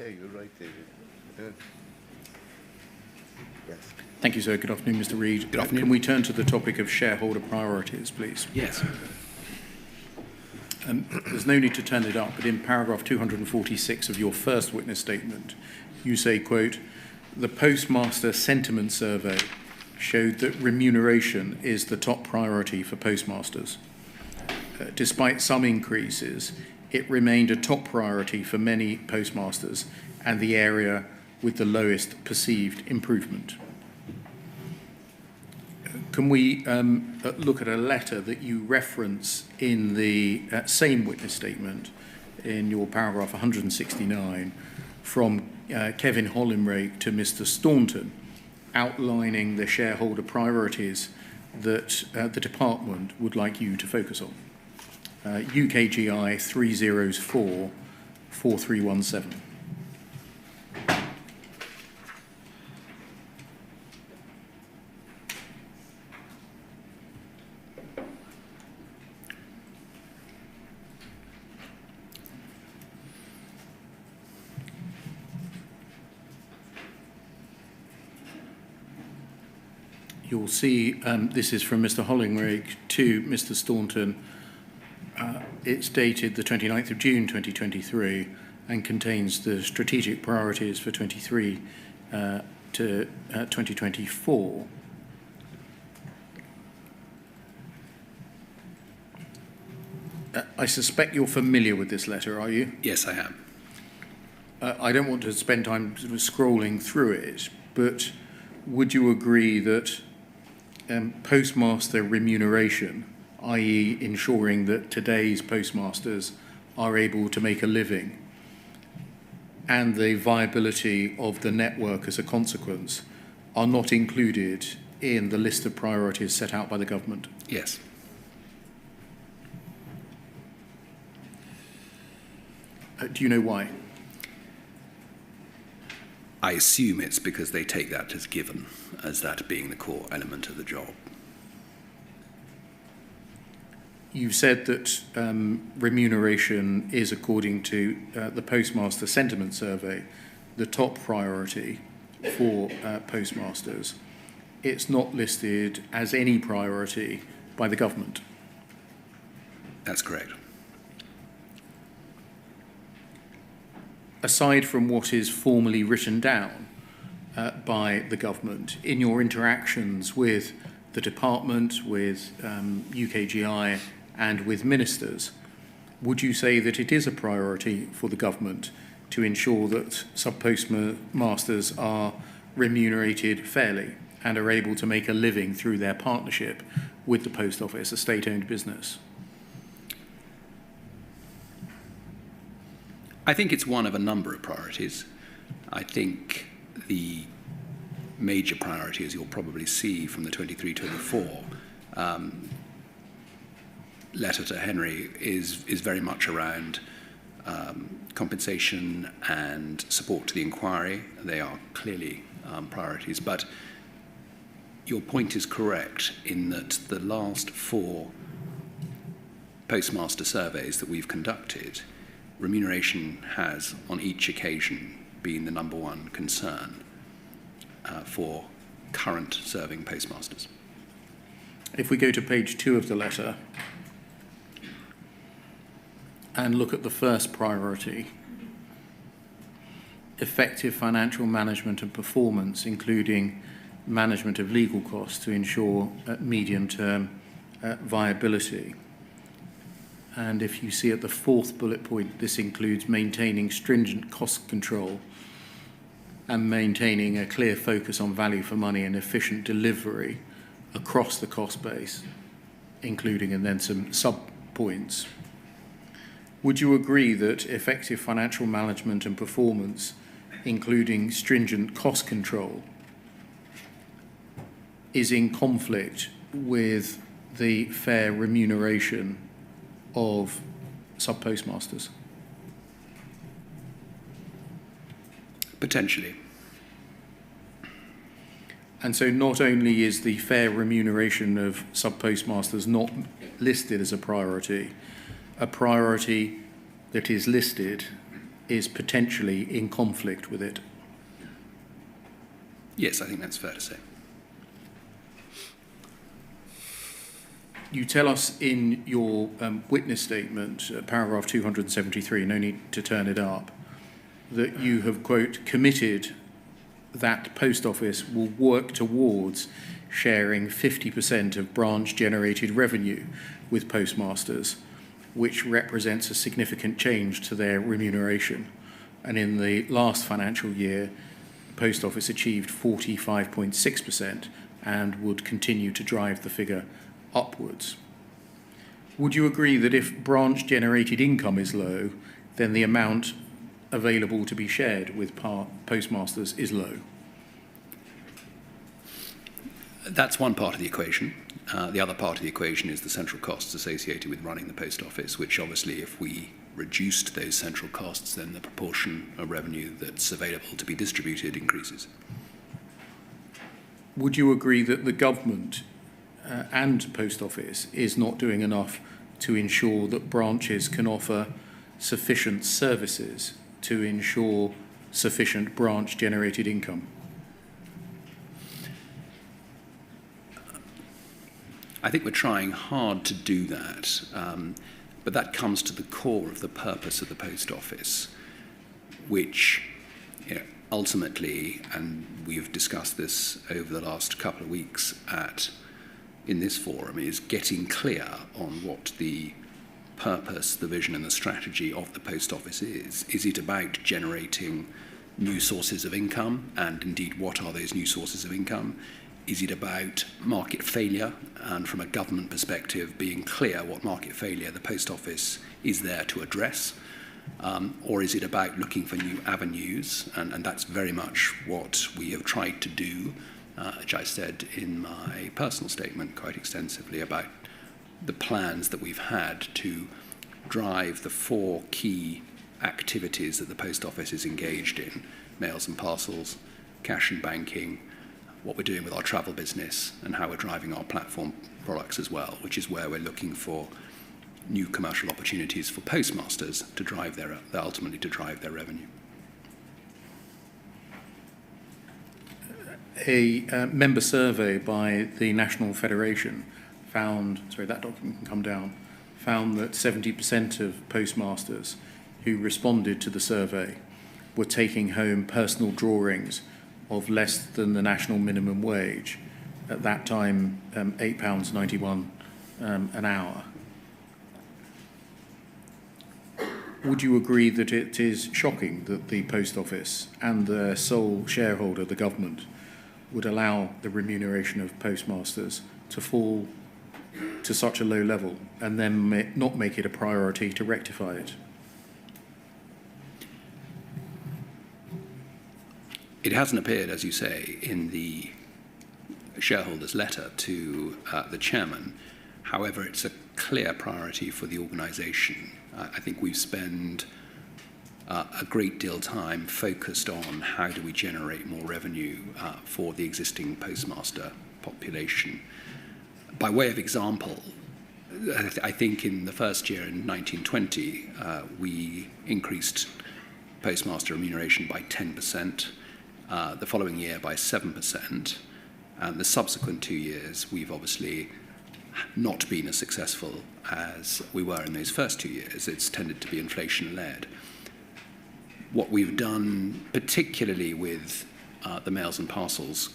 Yeah, you're right, David. Yes. Thank you, sir. Good afternoon, Mr. Reid. Good afternoon. Can we turn to the topic of shareholder priorities, please? Yes. There's no need to turn it up, but in paragraph 246 of your first witness statement, you say, quote, "The Postmaster Sentiment Survey showed that remuneration is the top priority for postmasters. Despite some increases, it remained a top priority for many postmasters and the area with the lowest perceived improvement." Can we look at a letter that you reference in the same witness statement in your paragraph 169 from Kevin Hollinrake to Mr. Staunton, outlining the shareholder priorities that the department would like you to focus on? UKGI 304 4317. You'll see this is from Mr. Hollinrake to Mr. Staunton. It's dated the 29th of June 2023 and contains the strategic priorities for 23 to 2024. I suspect you're familiar with this letter, are you? Yes, I am. I don't want to spend time sort of scrolling through it, but would you agree that postmaster remuneration, i.e. ensuring that today's postmasters are able to make a living, and the viability of the network as a consequence, are not included in the list of priorities set out by the government? Yes. Do you know why? I assume it's because they take that as given, as that being the core element of the job. You've said that remuneration is, according to the Postmaster Sentiment Survey, the top priority for postmasters. It's not listed as any priority by the government. That's correct. Aside from what is formally written down by the government, in your interactions with the department, with UKGI and with ministers, would you say that it is a priority for the government to ensure that sub-postmasters are remunerated fairly and are able to make a living through their partnership with the Post Office, a state-owned business? I think it's one of a number of priorities. I think the major priority, as you'll probably see from the 23-24 letter to Henry, is very much around compensation and support to the inquiry. They are clearly priorities, but your point is correct in that the last 4 postmaster surveys that we've conducted, remuneration has, on each occasion, been the number one concern for current serving postmasters. If we go to page 2 of the letter and look at the first priority, effective financial management and performance, including management of legal costs to ensure medium-term viability. And if you see at the 4th bullet point, this includes maintaining stringent cost control and maintaining a clear focus on value for money and efficient delivery across the cost base, including and then some sub-points. Would you agree that effective financial management and performance, including stringent cost control, is in conflict with the fair remuneration of sub-postmasters? Potentially. And so not only is the fair remuneration of sub-postmasters not listed as a priority that is listed is potentially in conflict with it? Yes, I think that's fair to say. You tell us in your witness statement, paragraph 273, no need to turn it up, that you have, quote, committed that Post Office will work towards sharing 50% of branch-generated revenue with postmasters, which represents a significant change to their remuneration. And in the last financial year, the Post Office achieved 45.6% and would continue to drive the figure upwards. Would you agree that if branch-generated income is low, then the amount available to be shared with postmasters is low? That's one part of the equation. The other part of the equation is the central costs associated with running the Post Office, which obviously if we reduced those central costs, then the proportion of revenue that's available to be distributed increases. Would you agree that the government and Post Office is not doing enough to ensure that branches can offer sufficient services to ensure sufficient branch-generated income? I think we're trying hard to do that, but that comes to the core of the purpose of the Post Office, which ultimately, and we've discussed this over the last couple of weeks in this forum, is getting clear on what the purpose, the vision and the strategy of the Post Office is. Is it about generating new sources of income, and indeed what are those new sources of income? Is it about market failure, and from a government perspective being clear what market failure the Post Office is there to address? Or is it about looking for new avenues? And that's very much what we have tried to do, which I said in my personal statement quite extensively about the plans that we've had to drive the 4 key activities that the Post Office is engaged in: mails and parcels, cash and banking, what we're doing with our travel business, and how we're driving our platform products as well, which is where we're looking for new commercial opportunities for postmasters to drive ultimately to drive their revenue. A member survey by the National Federation found that 70% of postmasters who responded to the survey were taking home personal drawings of less than the national minimum wage, at that time £8.91 an hour. Would you agree that it is shocking that the Post Office and the sole shareholder, the government, would allow the remuneration of postmasters to fall to such a low level and then not make it a priority to rectify it? It hasn't appeared, as you say, in the shareholders' letter to the chairman. However, it's a clear priority for the organisation. I think we spend a great deal of time focused on how do we generate more revenue for the existing postmaster population. By way of example, I think in the first year in 1920, we increased postmaster remuneration by 10%. The following year by 7%, and the subsequent 2 years we've obviously not been as successful as we were in those first 2 years. It's tended to be inflation-led. What we've done, particularly with the mails and parcels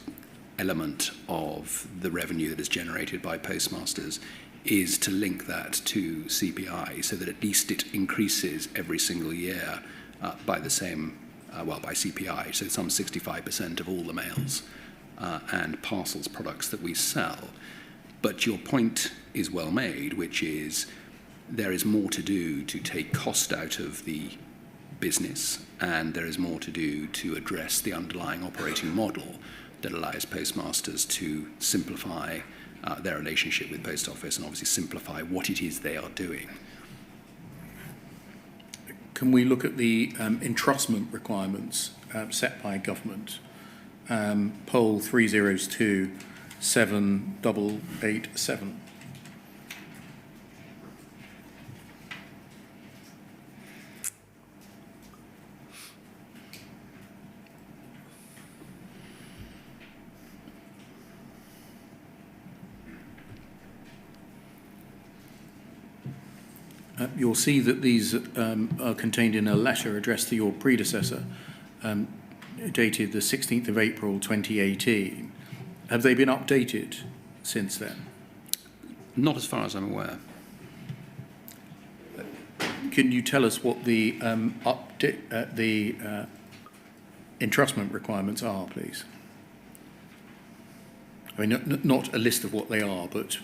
element of the revenue that is generated by postmasters, is to link that to CPI so that at least it increases every single year by the same by CPI, so some 65% of all the mails and parcels products that we sell. But your point is well made, which is there is more to do to take cost out of the business, and there is more to do to address the underlying operating model that allows postmasters to simplify their relationship with Post Office and obviously simplify what it is they are doing. Can we look at the entrustment requirements set by government? Poll 302 7887. You'll see that these are contained in a letter addressed to your predecessor, dated the 16th of April 2018. Have they been updated since then? Not as far as I'm aware. Can you tell us what the entrustment requirements are, please? I mean, not a list of what they are, but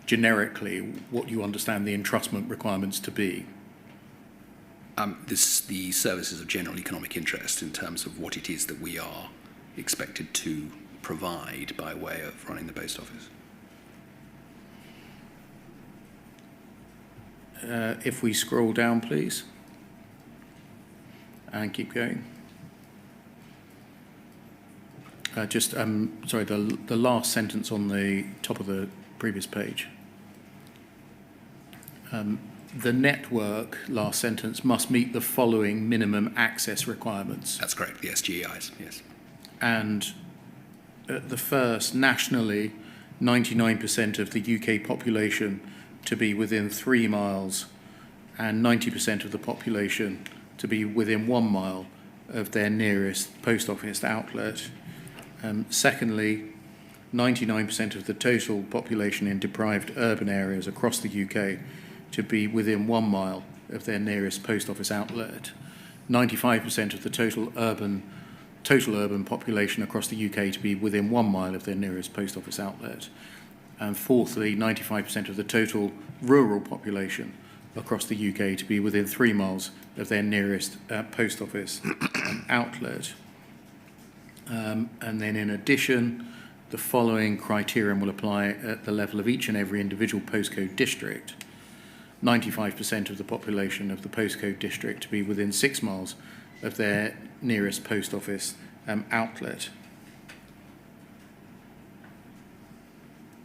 generically what you understand the entrustment requirements to be. The services of general economic interest in terms of what it is that we are expected to provide by way of running the post office. If we scroll down, please, and keep going. Sorry, the last sentence on the top of the previous page. The network, last sentence, must meet the following minimum access requirements. That's correct, the SGEIs, yes. And the first, nationally, 99% of the UK population to be within 3 miles and 90% of the population to be within 1 mile of their nearest post office outlet. Secondly, 99% of the total population in deprived urban areas across the UK to be within 1 mile of their nearest post office outlet. 95% of the total urban population across the UK to be within 1 mile of their nearest post office outlet. And fourthly, 95% of the total rural population across the UK to be within 3 miles of their nearest post office outlet. And then in addition, the following criterion will apply at the level of each and every individual postcode district. 95% of the population of the postcode district to be within 6 miles of their nearest post office outlet.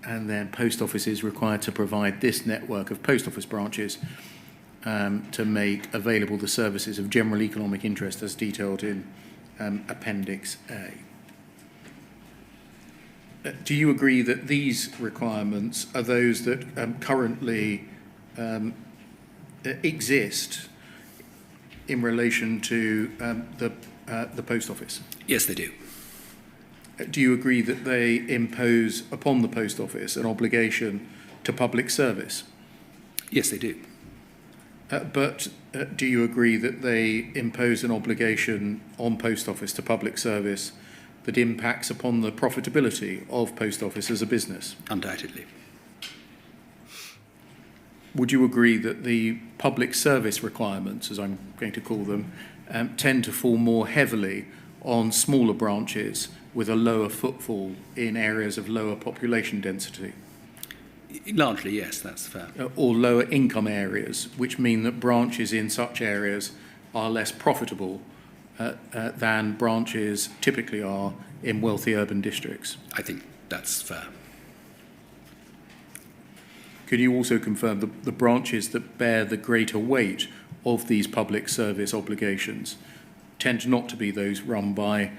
And then post office is required to provide this network of post office branches to make available the services of general economic interest as detailed in Appendix A. Do you agree that these requirements are those that currently exist in relation to the post office? Yes, they do. Do you agree that they impose upon the post office an obligation to public service? Yes, they do. But do you agree that they impose an obligation on post office to public service that impacts upon the profitability of post office as a business? Undoubtedly. Would you agree that the public service requirements, as I'm going to call them, tend to fall more heavily on smaller branches with a lower footfall in areas of lower population density? Largely, yes, that's fair. Or lower income areas, which mean that branches in such areas are less profitable than branches typically are in wealthy urban districts? I think that's fair. Could you also confirm the branches that bear the greater weight of these public service obligations tend not to be those run by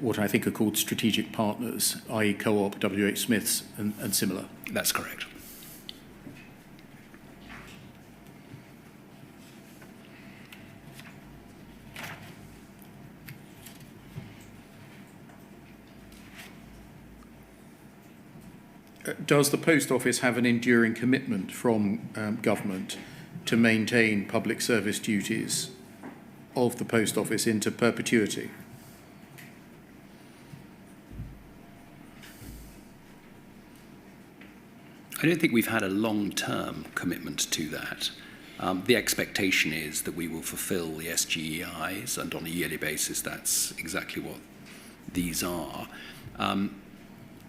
what I think are called strategic partners, i.e. Co-op, WH Smiths and similar? That's correct. Does the Post Office have an enduring commitment from government to maintain public service duties of the Post Office into perpetuity? I don't think we've had a long-term commitment to that. The expectation is that we will fulfil the SGEIs, and on a yearly basis, that's exactly what these are.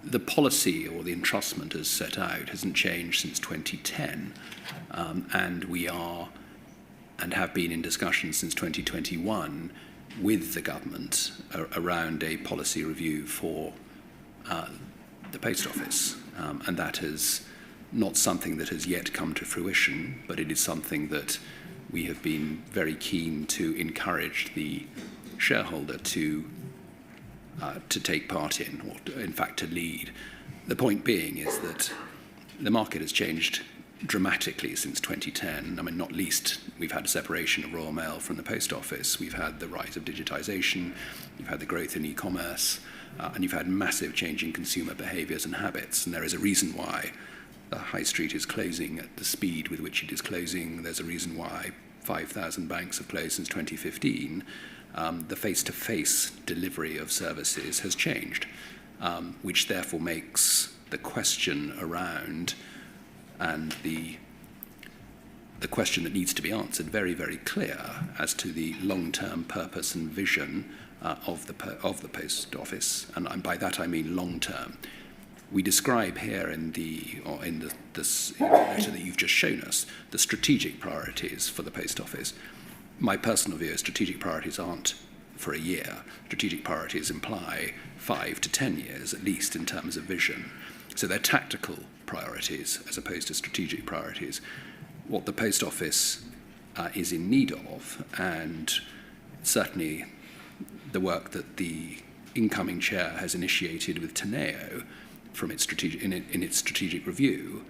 The policy or the entrustment as set out hasn't changed since 2010, and we are and have been in discussion since 2021 with the government around a policy review for the Post Office, and that is not something that has yet come to fruition, but it is something that we have been very keen to encourage the shareholder to take part in, or in fact to lead. The point being is that the market has changed dramatically since 2010. I mean, not least, we've had a separation of Royal Mail from the Post Office. We've had the rise of digitisation. You've had the growth in e-commerce. And you've had massive change in consumer behaviours and habits. And there is a reason why the high street is closing at the speed with which it is closing. There's a reason why 5,000 banks have closed since 2015. The face-to-face delivery of services has changed, which therefore makes the question around and the question that needs to be answered very, very clear as to the long-term purpose and vision of the Post Office, and by that I mean long-term. We describe here in the letter that you've just shown us the strategic priorities for the Post Office. My personal view is strategic priorities aren't for a year. Strategic priorities imply 5 to 10 years at least in terms of vision. So they're tactical priorities as opposed to strategic priorities. What the Post Office is in need of, and certainly the work that the incoming chair has initiated with Teneo from its in its strategic review,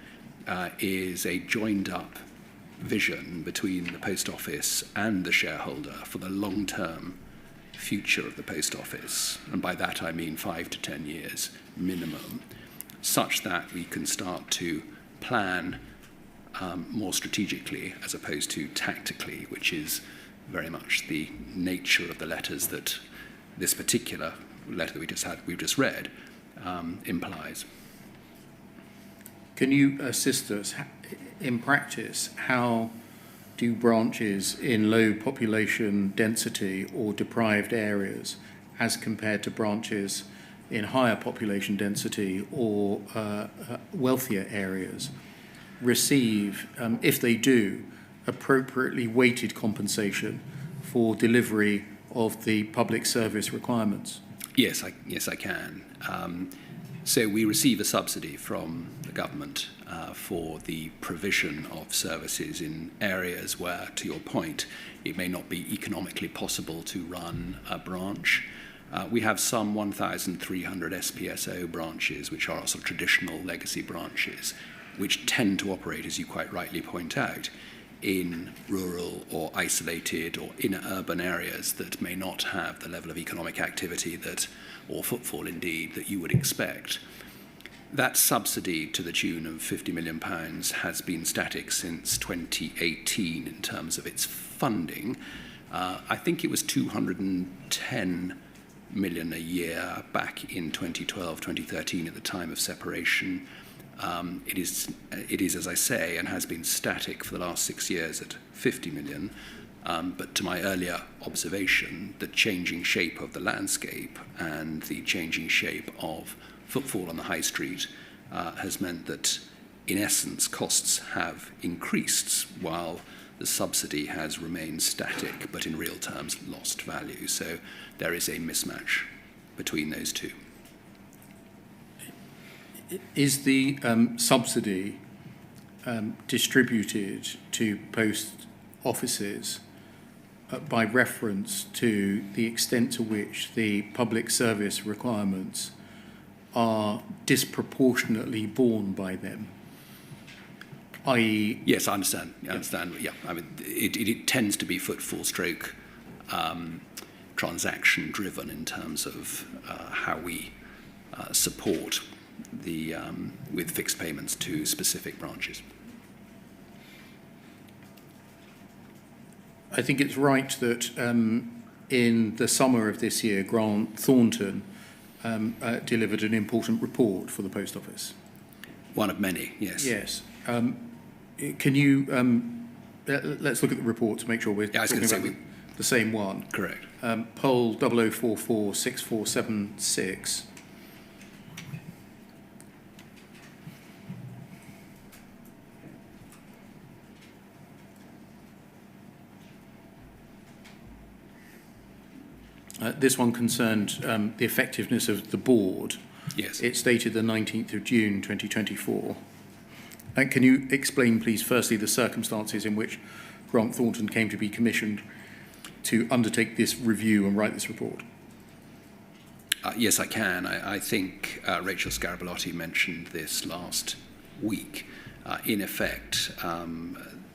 is a joined-up vision between the Post Office and the shareholder for the long-term future of the Post Office. And by that I mean 5 to 10 years minimum, such that we can start to plan more strategically as opposed to tactically, which is very much the nature of the letters that this particular letter that we've just read implies. Can you assist us in practice? How do branches in low population density or deprived areas, as compared to branches in higher population density or wealthier areas, receive, if they do, appropriately weighted compensation for delivery of the public service requirements? Yes, I can. So we receive a subsidy from the government for the provision of services in areas where, to your point, it may not be economically possible to run a branch. We have some 1,300 SPSO branches, which are sort of traditional legacy branches, which tend to operate, as you quite rightly point out, in rural or isolated or inner urban areas that may not have the level of economic activity that, or footfall indeed, that you would expect. That subsidy to the tune of £50 million has been static since 2018 in terms of its funding. I think it was 210 million a year back in 2012, 2013 at the time of separation. It is, as I say, and has been static for the last 6 years at 50 million. But to my earlier observation, the changing shape of the landscape and the changing shape of footfall on the high street has meant that, in essence, costs have increased while the subsidy has remained static, but in real terms lost value. So there is a mismatch between those two. Is the subsidy distributed to post offices by reference to the extent to which the public service requirements are disproportionately borne by them? I.e. Yes, I understand. Yeah, I mean, it tends to be footfall stroke transaction driven in terms of how we support the with fixed payments to specific branches. I think it's right that in the summer of this year, Grant Thornton delivered an important report for the Post Office. One of many, yes. Yes. Can you, let's look at the report to make sure we're talking about the same one. Correct. Poll 00446476. This one concerned the effectiveness of the board. Yes. It stated the 19th of June 2024. And can you explain, please, firstly, the circumstances in which Grant Thornton came to be commissioned to undertake this review and write this report? Yes, I can. I think Rachel Scarabalotti mentioned this last week. In effect,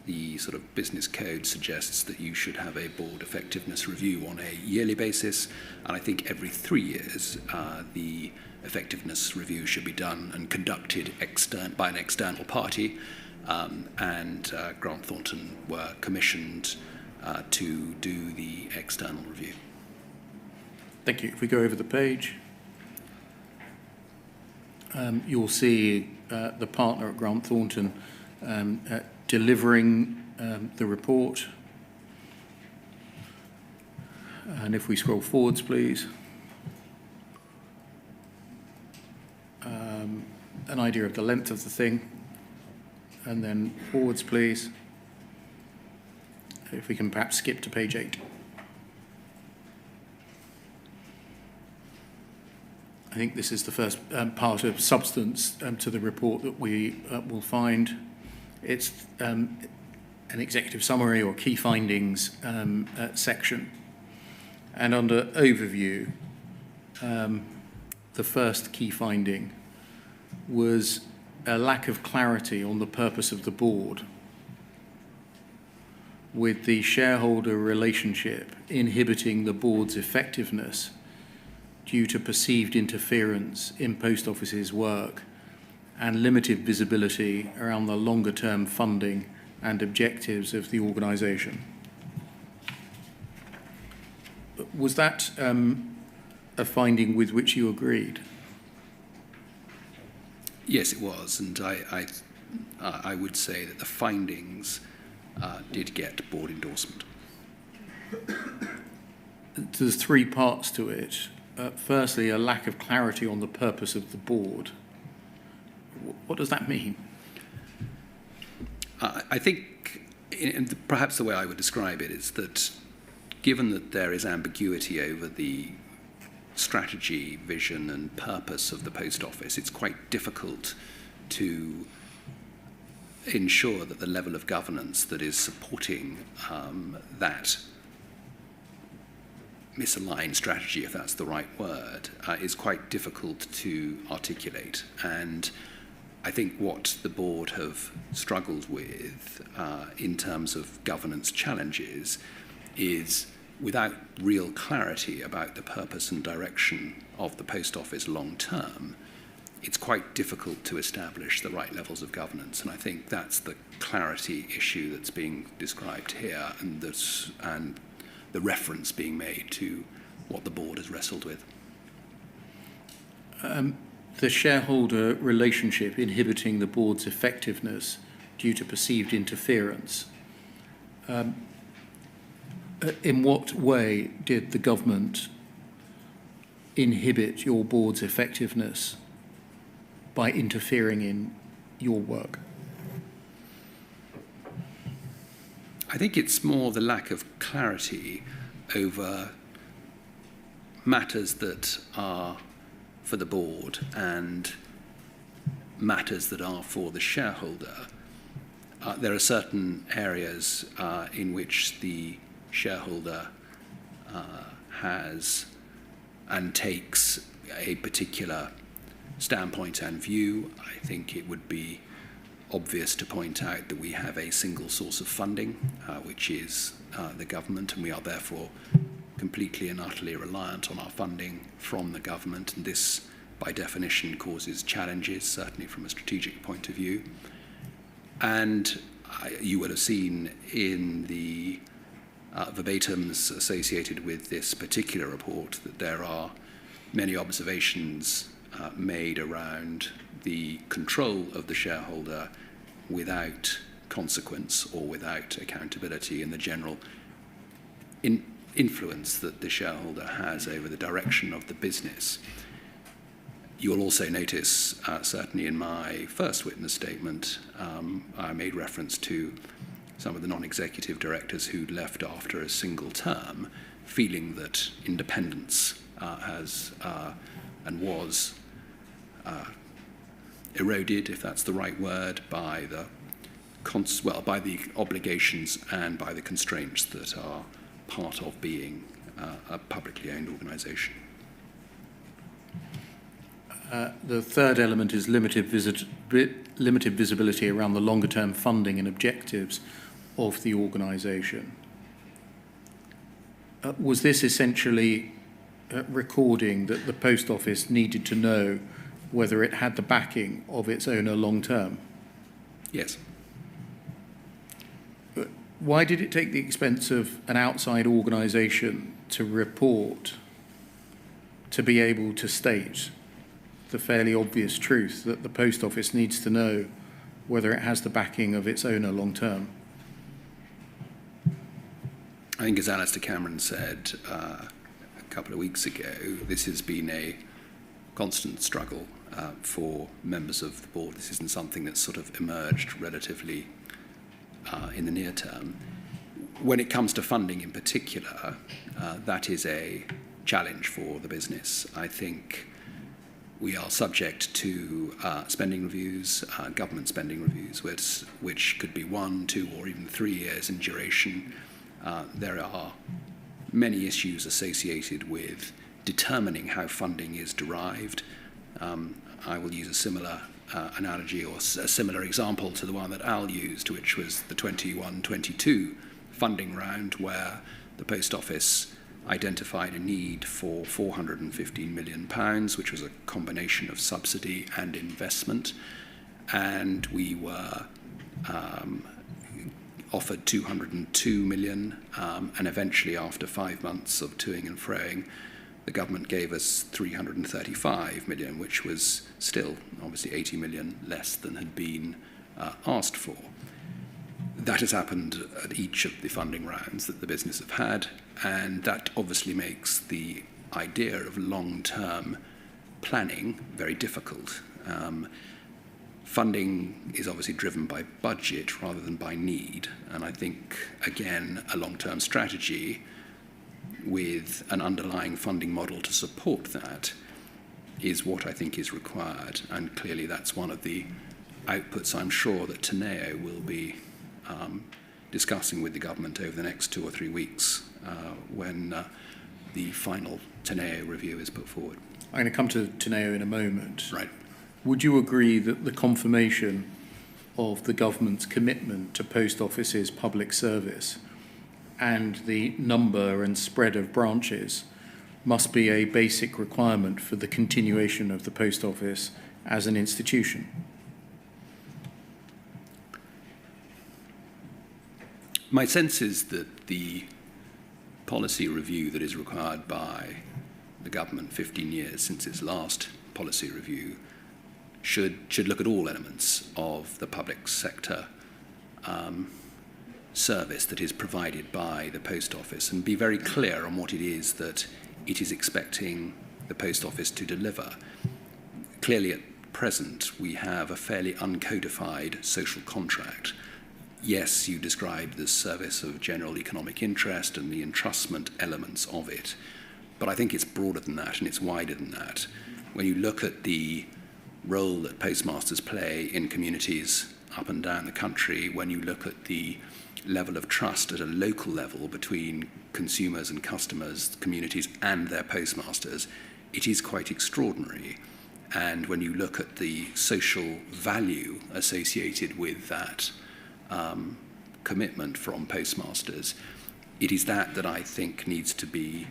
the sort of business code suggests that you should have a board effectiveness review on a yearly basis, and I think every 3 years the effectiveness review should be done and conducted by an external party, and Grant Thornton were commissioned to do the external review. Thank you. If we go over the page, you'll see the partner at Grant Thornton delivering the report. And if we scroll forwards, please. An idea of the length of the thing. And then forwards, please. If we can perhaps skip to page 8. I think this is the first part of substance to the report that we will find. It's an executive summary or key findings section. And under overview, the first key finding was a lack of clarity on the purpose of the board, with the shareholder relationship inhibiting the board's effectiveness due to perceived interference in Post Office's work and limited visibility around the longer-term funding and objectives of the organisation. Was that a finding with which you agreed? Yes, it was, and I would say that the findings did get board endorsement. There's 3 parts to it. Firstly, a lack of clarity on the purpose of the board. What does that mean? I think perhaps the way I would describe it is that given that there is ambiguity over the strategy, vision and purpose of the Post Office, it's quite difficult to ensure that the level of governance that is supporting that misaligned strategy, if that's the right word, is quite difficult to articulate. And I think what the board have struggled with in terms of governance challenges is, without real clarity about the purpose and direction of the Post Office long term, it's quite difficult to establish the right levels of governance. And I think that's the clarity issue that's being described here, and the reference being made to what the board has wrestled with. The shareholder relationship inhibiting the board's effectiveness due to perceived interference. In what way did the government inhibit your board's effectiveness by interfering in your work? I think it's more the lack of clarity over matters that are for the board and matters that are for the shareholder. There are certain areas in which the shareholder has and takes a particular standpoint and view. I think it would be obvious to point out that we have a single source of funding, which is the government, and we are therefore completely and utterly reliant on our funding from the government, and this by definition causes challenges, certainly from a strategic point of view. And you will have seen in the verbatims associated with this particular report that there are many observations made around the control of the shareholder without consequence or without accountability, and the general influence that the shareholder has over the direction of the business. You'll also notice, certainly in my first witness statement, I made reference to some of the non-executive directors who'd left after a single term, feeling that independence has and was eroded, if that's the right word, by the obligations and by the constraints that are part of being a publicly owned organisation. The third element is limited visibility around the longer-term funding and objectives of the organisation. Was this essentially recording that the Post Office needed to know whether it had the backing of its owner long-term? Yes. Why did it take the expense of an outside organisation to report to be able to state the fairly obvious truth that the Post Office needs to know whether it has the backing of its owner long-term? I think, as Alistair Cameron said a couple of weeks ago, this has been a constant struggle for members of the board. This isn't something that's sort of emerged relatively in the near term. When it comes to funding in particular, that is a challenge for the business. I think we are subject to spending reviews, government spending reviews, which could be 1, 2, or even 3 years in duration. There are many issues associated with determining how funding is derived. I will use a similar analogy or a similar example to the one that Al used, which was the 21-22 funding round, where the Post Office identified a need for £415 million, which was a combination of subsidy and investment, and we were offered 202 million, and eventually, after 5 months of toing and froing, the government gave us 335 million, which was still obviously 80 million less than had been asked for. That has happened at each of the funding rounds that the business have had, and that obviously makes the idea of long-term planning very difficult. Funding is obviously driven by budget rather than by need, and I think, again, a long-term strategy with an underlying funding model to support that is what I think is required, and clearly that's one of the outputs I'm sure that Teneo will be discussing with the government over the next 2 or 3 weeks when the final Teneo review is put forward. I'm going to come to Teneo in a moment. Right. Would you agree that the confirmation of the government's commitment to Post Office's public service and the number and spread of branches must be a basic requirement for the continuation of the Post Office as an institution? My sense is that the policy review that is required by the government 15 years since its last policy review should look at all elements of the public sector service that is provided by the Post Office and be very clear on what it is that it is expecting the Post Office to deliver. Clearly at present we have a fairly uncodified social contract. Yes, you described the service of general economic interest and the entrustment elements of it, but I think it's broader than that and it's wider than that. When you look at the role that postmasters play in communities up and down the country, when you look at the level of trust at a local level between consumers and customers, communities and their postmasters, it is quite extraordinary. And when you look at the social value associated with that commitment from postmasters, it is that I think needs to be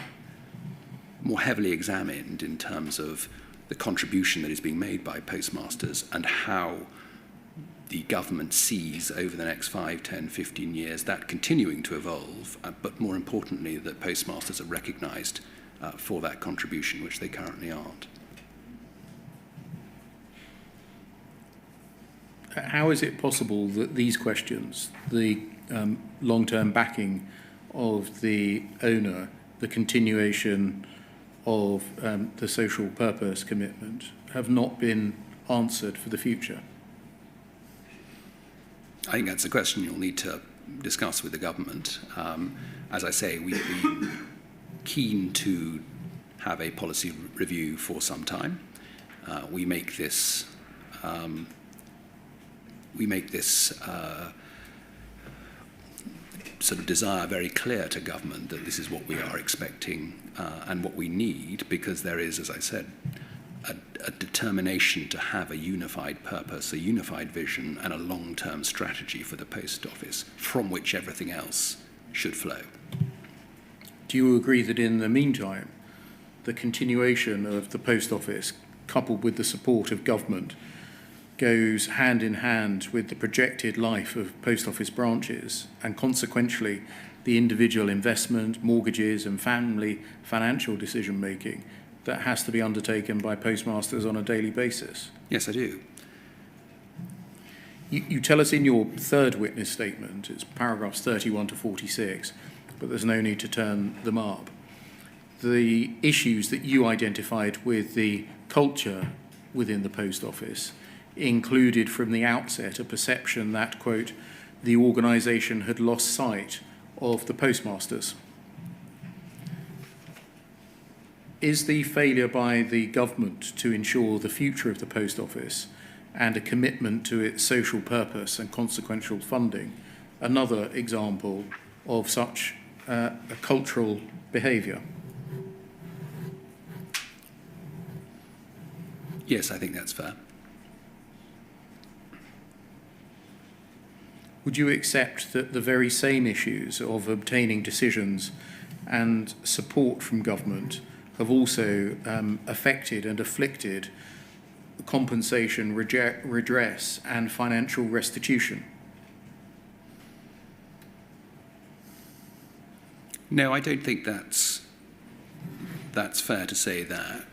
more heavily examined in terms of the contribution that is being made by postmasters and how the government sees over the next 5, 10, 15 years that continuing to evolve, but more importantly that postmasters are recognised for that contribution, which they currently aren't. How is it possible that these questions, the long-term backing of the owner, the continuation of the social purpose commitment, have not been answered for the future? I think that's a question you'll need to discuss with the government. As I say, we're keen to have a policy review for some time. We make this sort of desire very clear to government that this is what we are expecting and what we need, because there is, as I said, a determination to have a unified purpose, a unified vision, and a long-term strategy for the Post Office, from which everything else should flow. Do you agree that in the meantime, the continuation of the Post Office, coupled with the support of government, goes hand in hand with the projected life of Post Office branches, and consequently the individual investment, mortgages and family financial decision making that has to be undertaken by postmasters on a daily basis? Yes, I do. You tell us in your third witness statement, it's paragraphs 31 to 46, but there's no need to turn them up, the issues that you identified with the culture within the Post Office included from the outset a perception that, quote, the organisation had lost sight of the postmasters. Is the failure by the government to ensure the future of the Post Office and a commitment to its social purpose and consequential funding another example of such a cultural behaviour? Yes, I think that's fair. Would you accept that the very same issues of obtaining decisions and support from government have also affected and afflicted compensation, redress and financial restitution? No, I don't think that's fair to say that.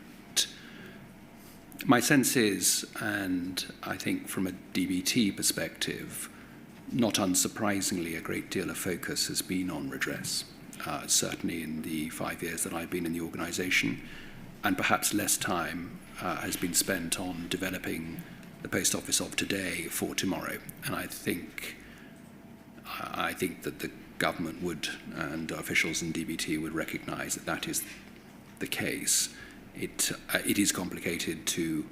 My sense is, and I think from a DBT perspective, not unsurprisingly, a great deal of focus has been on redress, certainly in the 5 years that I've been in the organisation, and perhaps less time has been spent on developing the Post Office of today for tomorrow. And I think that the government would, and officials in DBT would recognise that that is the case. It is complicated to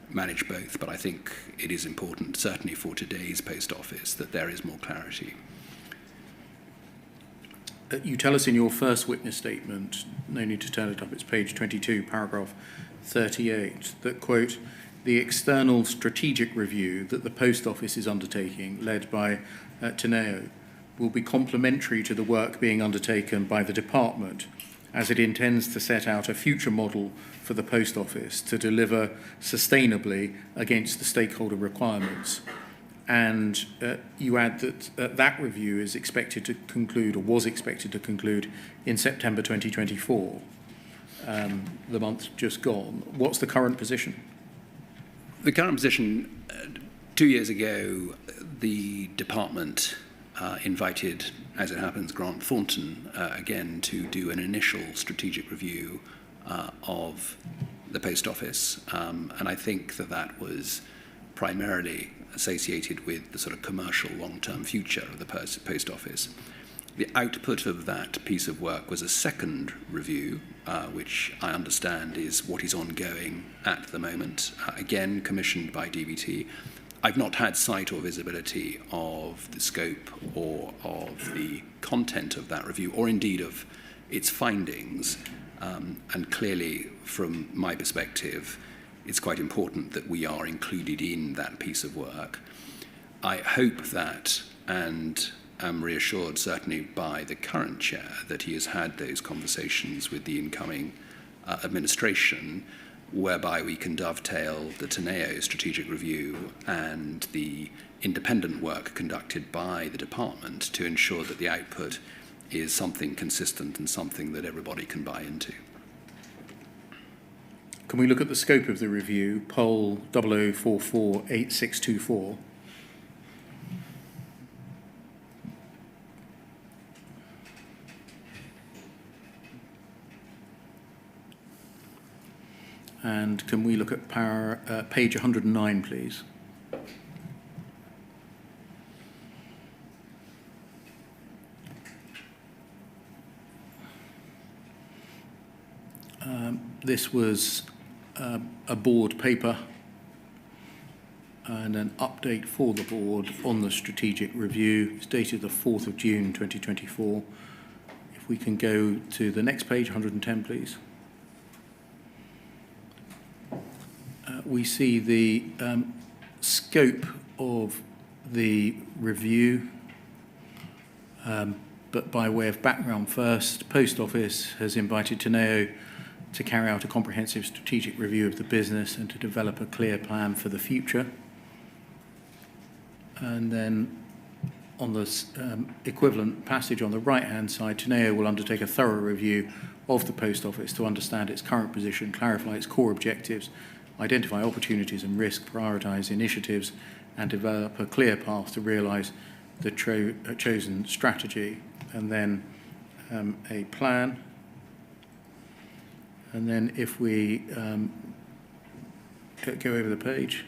manage both, but I think it is important, certainly for today's Post Office, that there is more clarity. You tell us in your first witness statement, no need to turn it up, it's page 22, paragraph 38, that, quote, the external strategic review that the Post Office is undertaking, led by Teneo, will be complementary to the work being undertaken by the department, as it intends to set out a future model for the Post Office to deliver sustainably against the stakeholder requirements. And you add that that review is expected to conclude, or was expected to conclude, in September 2024, the month just gone. What's the current position? The current position, 2 years ago, the department invited, as it happens, Grant Thornton again to do an initial strategic review of the Post Office, and I think that was primarily associated with the sort of commercial long-term future of the Post Office. The output of that piece of work was a second review, which I understand is what is ongoing at the moment, again commissioned by DBT. I've not had sight or visibility of the scope or of the content of that review, or indeed of its findings. And clearly, from my perspective, it's quite important that we are included in that piece of work. I hope that, and am reassured certainly by the current chair, that he has had those conversations with the incoming administration, whereby we can dovetail the Teneo strategic review and the independent work conducted by the department to ensure that the output is something consistent and something that everybody can buy into. Can we look at the scope of the review, poll 00448624? And can we look at page 109, please? This was a board paper and an update for the board on the strategic review. It's dated the 4th of June 2024. If we can go to the next page, 110, please. we see the scope of the review, but by way of background first, Post Office has invited Teneo to carry out a comprehensive strategic review of the business and to develop a clear plan for the future. And then on the equivalent passage on the right-hand side, Teneo will undertake a thorough review of the Post Office to understand its current position, clarify its core objectives, identify opportunities and risks, prioritise initiatives, and develop a clear path to realise the chosen strategy. And then a plan. And then if we go over the page,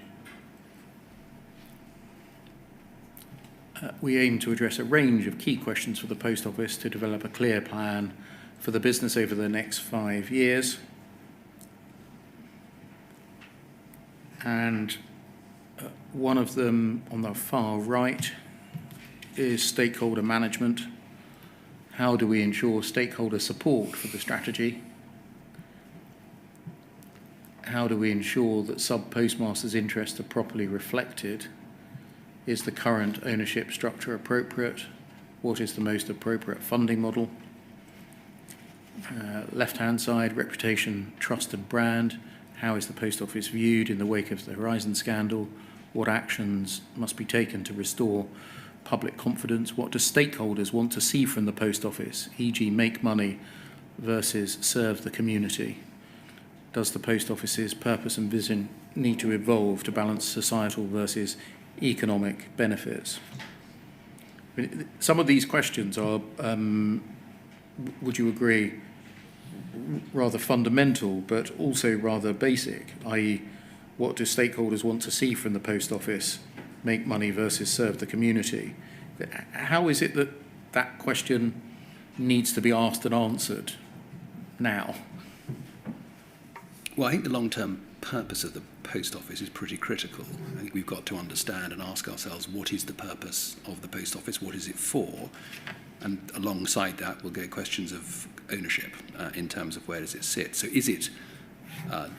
we aim to address a range of key questions for the Post Office to develop a clear plan for the business over the next 5 years. And one of them on the far right is stakeholder management. How do we ensure stakeholder support for the strategy? How do we ensure that sub-postmasters' interests are properly reflected? Is the current ownership structure appropriate? What is the most appropriate funding model? Left-hand side, reputation, trust and brand. How is the Post Office viewed in the wake of the Horizon scandal? What actions must be taken to restore public confidence? What do stakeholders want to see from the Post Office, e.g. make money versus serve the community? Does the Post Office's purpose and vision need to evolve to balance societal versus economic benefits? Some of these questions are, would you agree, rather fundamental, but also rather basic, i.e. what do stakeholders want to see from the Post Office, make money versus serve the community? How is it that that question needs to be asked and answered now? Well, I think the long-term purpose of the Post Office is pretty critical. I think we've got to understand and ask ourselves, what is the purpose of the Post Office? What is it for? And alongside that will go questions of ownership in terms of where does it sit. So is it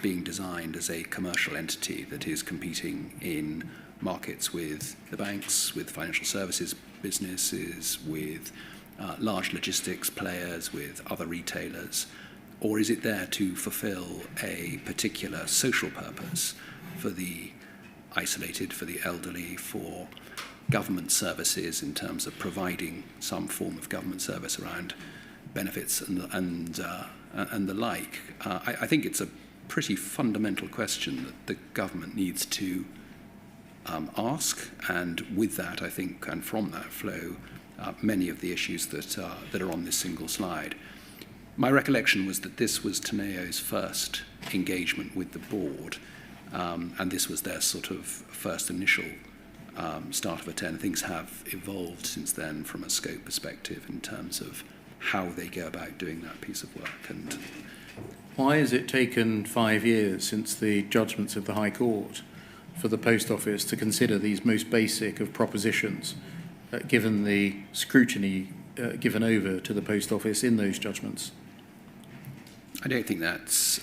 being designed as a commercial entity that is competing in markets with the banks, with financial services businesses, with large logistics players, with other retailers? Or is it there to fulfill a particular social purpose for the isolated, for the elderly, for government services in terms of providing some form of government service around benefits and the like? I think it's a pretty fundamental question that the government needs to ask, and with that, I think, and from that flow, many of the issues that are on this single slide. My recollection was that this was Teneo's first engagement with the board, and this was their sort of first initial start of a 10. Things have evolved since then from a scope perspective in terms of how they go about doing that piece of work. And why has it taken 5 years since the judgments of the High Court for the Post Office to consider these most basic of propositions, given the scrutiny given over to the Post Office in those judgments? I don't think that's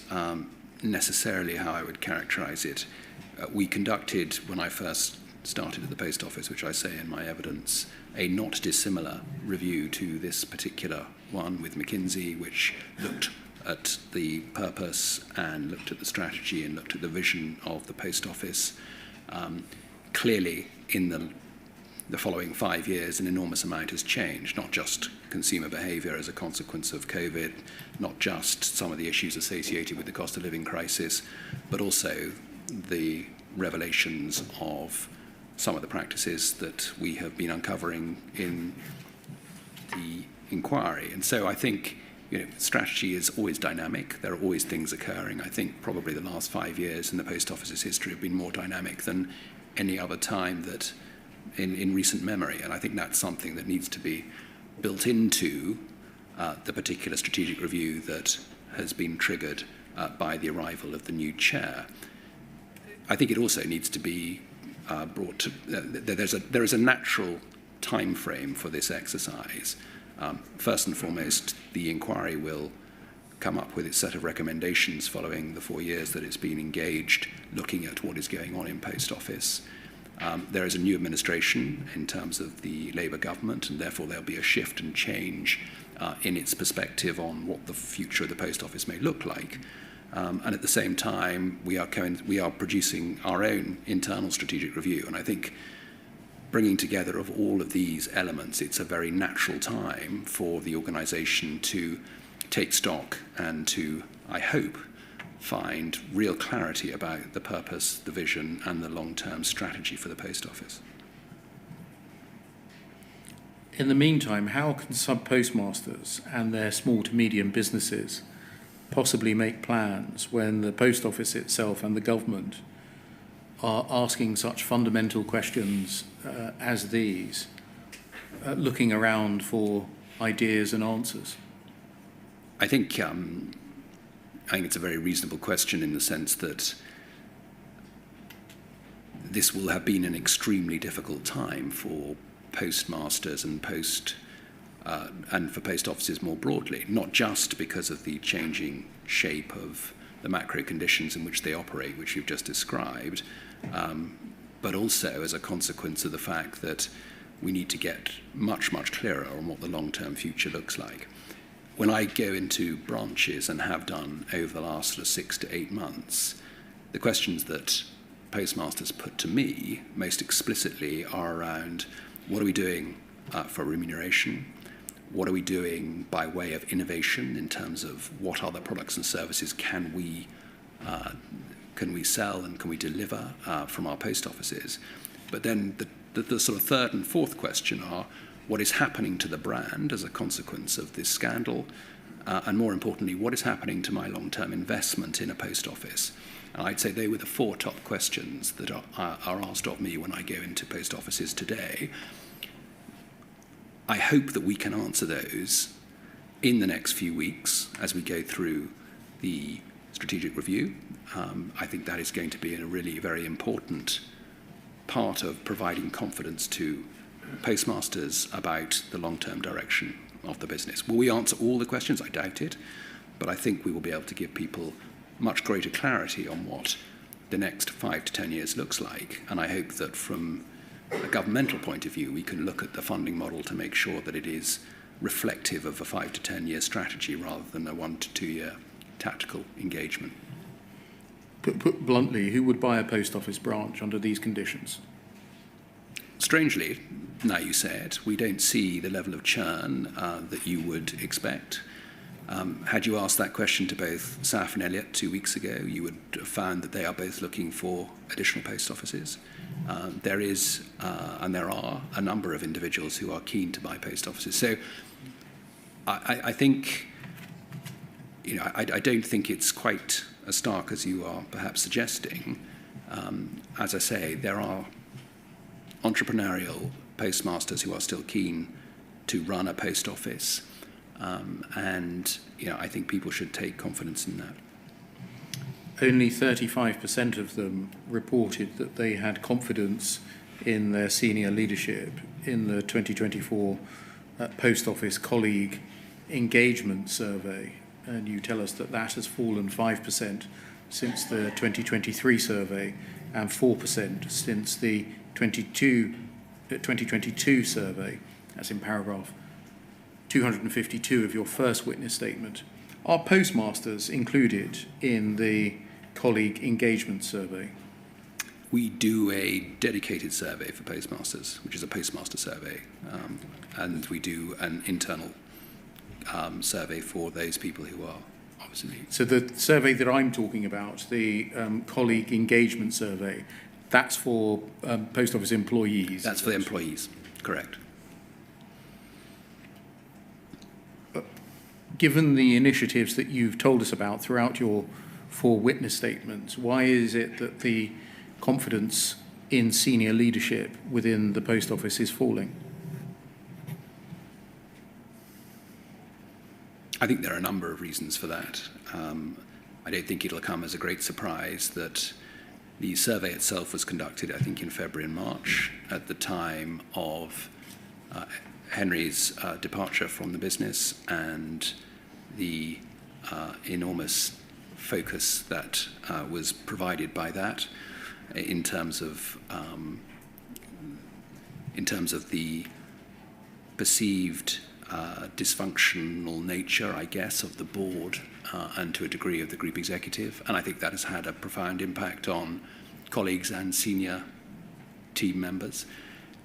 necessarily how I would characterise it. We conducted, when I first started at the Post Office, which I say in my evidence, a not dissimilar review to this particular one with McKinsey, which looked at the purpose and looked at the strategy and looked at the vision of the Post Office. Clearly, in the following 5 years, an enormous amount has changed, not just consumer behaviour as a consequence of COVID, not just some of the issues associated with the cost of living crisis, but also the revelations of some of the practices that we have been uncovering in the inquiry. And so I think strategy is always dynamic. There are always things occurring. I think probably the last 5 years in the Post Office's history have been more dynamic than any other time that in recent memory. And I think that's something that needs to be built into the particular strategic review that has been triggered by the arrival of the new chair. I think it also needs to be brought to... there is a natural time frame for this exercise. First and foremost, the inquiry will come up with its set of recommendations following the 4 years that it's been engaged looking at what is going on in Post Office. There is a new administration in terms of the Labour government, and therefore there'll be a shift and change in its perspective on what the future of the Post Office may look like. And at the same time, we are producing our own internal strategic review. And I think bringing together of all of these elements, it's a very natural time for the organisation to take stock and to, I hope, find real clarity about the purpose, the vision, and the long-term strategy for the Post Office. In the meantime, how can sub-postmasters and their small to medium businesses possibly make plans when the Post Office itself and the government are asking such fundamental questions as these, looking around for ideas and answers? I think it's a very reasonable question in the sense that this will have been an extremely difficult time for postmasters and for post offices more broadly, not just because of the changing shape of the macro conditions in which they operate, which you've just described, but also as a consequence of the fact that we need to get much, much clearer on what the long-term future looks like. When I go into branches and have done over the last sort of 6 to 8 months, the questions that postmasters put to me most explicitly are around what are we doing for remuneration? What are we doing by way of innovation in terms of what other products and services can we sell and can we deliver from our post offices? But then the sort of third and fourth question are, what is happening to the brand as a consequence of this scandal? And more importantly, what is happening to my long-term investment in a post office? And I'd say they were the 4 top questions that are asked of me when I go into post offices today. I hope that we can answer those in the next few weeks as we go through the strategic review. I think that is going to be a really very important part of providing confidence to postmasters about the long-term direction of the business. Will we answer all the questions? I doubt it, but I think we will be able to give people much greater clarity on what the next 5 to 10 years looks like. And I hope that from a governmental point of view, we can look at the funding model to make sure that it is reflective of a 5 to 10 year strategy rather than a 1 to 2 year tactical engagement. Put bluntly, who would buy a post office branch under these conditions? Strangely, now you say it, we don't see the level of churn that you would expect. Had you asked that question to both Saf and Elliot 2 weeks ago, you would have found that they are both looking for additional post offices. There is, and there are, a number of individuals who are keen to buy post offices. So I think, I don't think it's quite as stark as you are perhaps suggesting. As I say, there are entrepreneurial postmasters who are still keen to run a post office. And I think people should take confidence in that. Only 35% of them reported that they had confidence in their senior leadership in the 2024 Post Office Colleague Engagement Survey. And you tell us that that has fallen 5% since the 2023 survey and 4% since the 2022 survey. That's in paragraph 252 of your first witness statement. Are postmasters included in the colleague engagement survey? We do a dedicated survey for postmasters, which is a postmaster survey, and we do an internal survey for those people who are obviously... So the survey that I'm talking about, the colleague engagement survey, that's for post office employees? That's for the employees, correct. Given the initiatives that you've told us about throughout your 4 witness statements, why is it that the confidence in senior leadership within the post office is falling? I think there are a number of reasons for that. I don't think it'll come as a great surprise that the survey itself was conducted, I think, in February and March at the time of Henry's departure from the business and the enormous focus that was provided by that in terms of the perceived dysfunctional nature, I guess, of the board and to a degree of the group executive. And I think that has had a profound impact on colleagues and senior team members.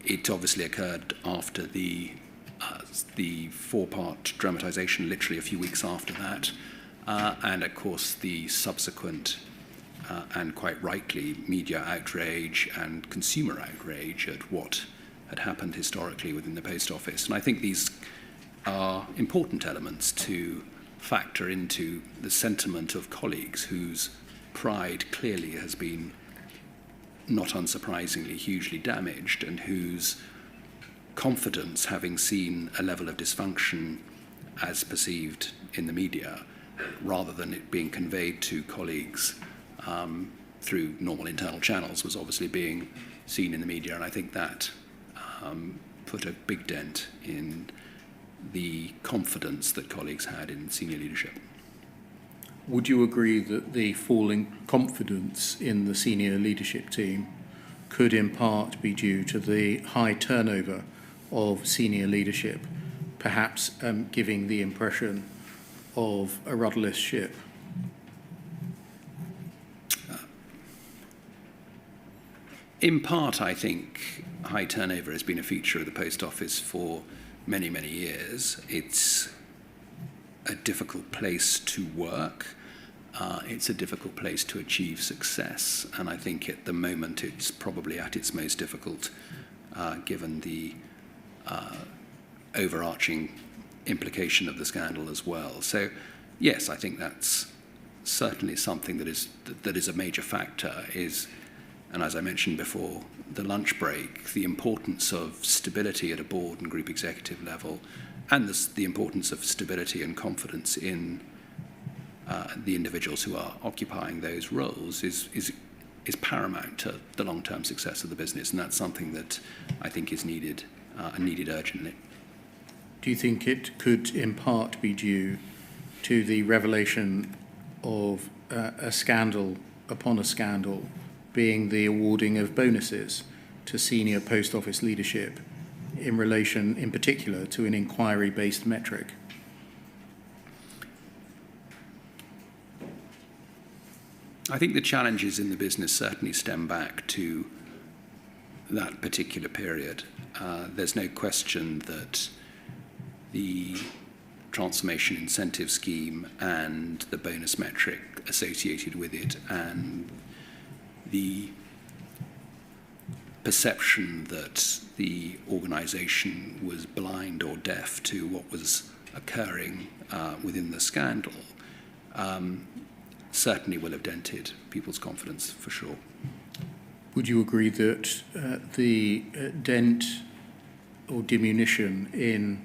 It obviously occurred after the four-part dramatisation, literally a few weeks after that, and of course the subsequent and quite rightly media outrage and consumer outrage at what had happened historically within the Post Office. And I think these are important elements to factor into the sentiment of colleagues whose pride clearly has been, not unsurprisingly, hugely damaged, and whose confidence, having seen a level of dysfunction as perceived in the media, rather than it being conveyed to colleagues through normal internal channels, was obviously being seen in the media. And I think that put a big dent in the confidence that colleagues had in senior leadership. Would you agree that the falling confidence in the senior leadership team could in part be due to the high turnover of senior leadership, perhaps giving the impression of a rudderless ship? In part, I think high turnover has been a feature of the Post Office for many, many years. It's a difficult place to work. It's a difficult place to achieve success. And I think at the moment it's probably at its most difficult, given the overarching implication of the scandal as well. So, yes, I think that's certainly something that is a major factor, and as I mentioned before, the lunch break, the importance of stability at a board and group executive level, and the importance of stability and confidence in the individuals who are occupying those roles is paramount to the long-term success of the business, and that's something that I think is needed and needed urgently. Do you think it could in part be due to the revelation of a scandal upon a scandal, being the awarding of bonuses to senior Post Office leadership in relation, in particular, to an inquiry-based metric? I think the challenges in the business certainly stem back to that particular period. There's no question that the transformation incentive scheme and the bonus metric associated with it, and the perception that the organisation was blind or deaf to what was occurring within the scandal certainly will have dented people's confidence, for sure. Would you agree that the dent or diminution in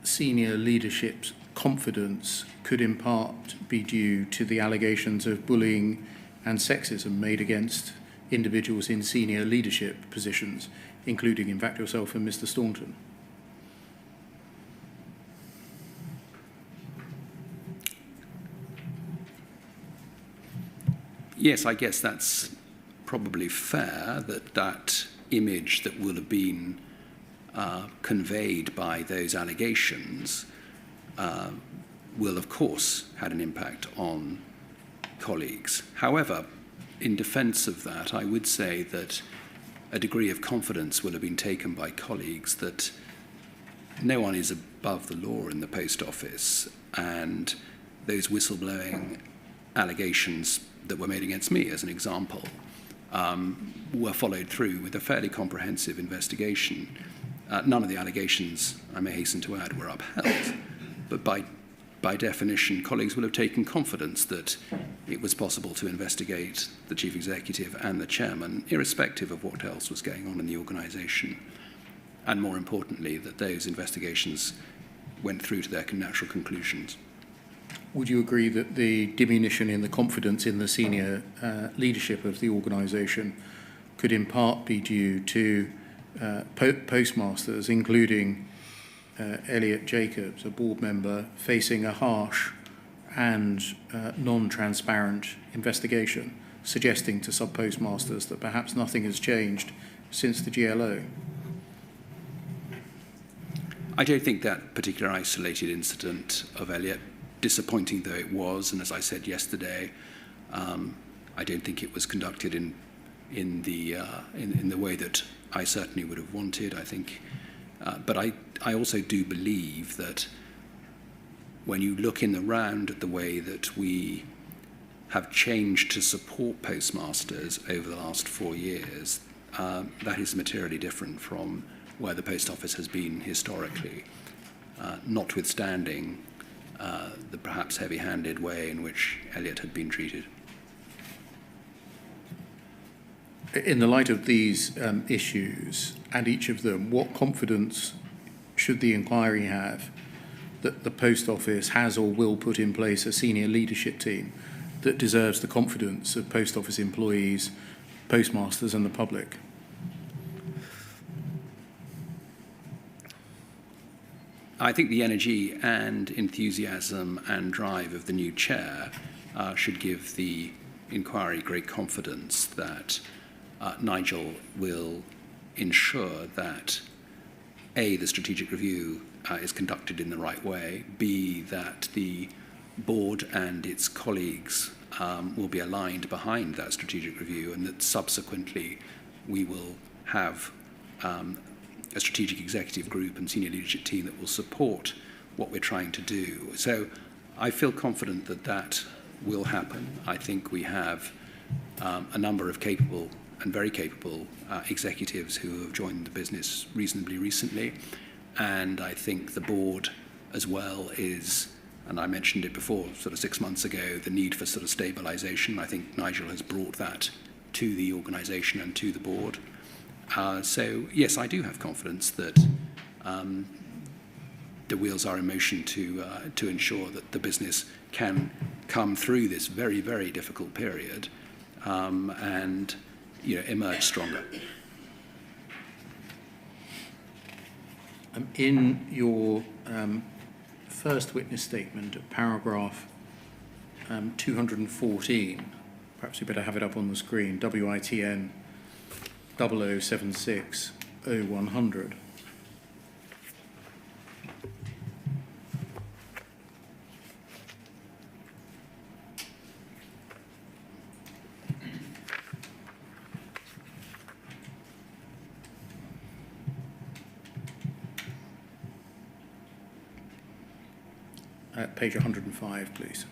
senior leadership's confidence could in part be due to the allegations of bullying and sexism made against individuals in senior leadership positions, including, in fact, yourself and Mr. Staunton? Yes, I guess that's probably fair, that image that will have been conveyed by those allegations will, of course, had an impact on colleagues. However, in defence of that, I would say that a degree of confidence will have been taken by colleagues that no one is above the law in the Post Office, and those whistleblowing allegations that were made against me, as an example, were followed through with a fairly comprehensive investigation. None of the allegations, I may hasten to add, were upheld, but by definition, colleagues will have taken confidence that it was possible to investigate the chief executive and the chairman, irrespective of what else was going on in the organisation. And more importantly, that those investigations went through to their natural conclusions. Would you agree that the diminution in the confidence in the senior leadership of the organisation could in part be due to postmasters, including Elliot Jacobs, a board member, facing a harsh and non-transparent investigation, suggesting to sub-postmasters that perhaps nothing has changed since the GLO? I don't think that particular isolated incident of Elliot, disappointing though it was, and as I said yesterday, I don't think it was conducted in the way that I certainly would have wanted. I think, but I also do believe that when you look in the round at the way that we have changed to support postmasters over the last 4 years, that is materially different from where the Post Office has been historically, notwithstanding the perhaps heavy-handed way in which Elliot had been treated. In the light of these issues and each of them, what confidence should the inquiry have that the Post Office has or will put in place a senior leadership team that deserves the confidence of Post Office employees, postmasters and the public? I think the energy and enthusiasm and drive of the new chair should give the inquiry great confidence that Nigel will ensure that A, the strategic review is conducted in the right way, B, that the board and its colleagues will be aligned behind that strategic review, and that subsequently we will have a strategic executive group and senior leadership team that will support what we're trying to do. So I feel confident that that will happen. I think we have a number of capable and very capable executives who have joined the business reasonably recently. And I think the board as well is, and I mentioned it before, sort of 6 months ago, the need for sort of stabilization. I think Nigel has brought that to the organization and to the board. So, yes, I do have confidence that the wheels are in motion to ensure that the business can come through this very, very difficult period and emerge stronger. In your first witness statement at paragraph 214, perhaps you better have it up on the screen, WITN 0076 0100. Page 105, please.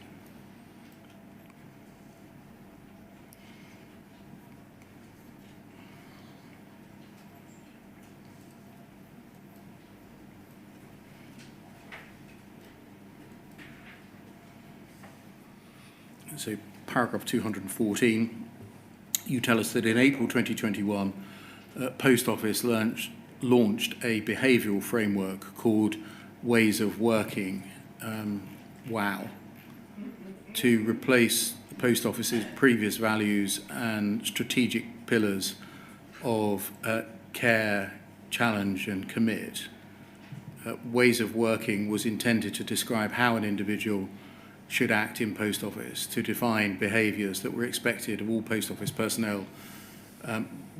So paragraph 214, you tell us that in April 2021, Post Office launched a behavioural framework called Ways of Working, WOW, to replace the Post Office's previous values and strategic pillars of care, challenge and commit. Ways of Working was intended to describe how an individual should act in Post Office, to define behaviours that were expected of all Post Office personnel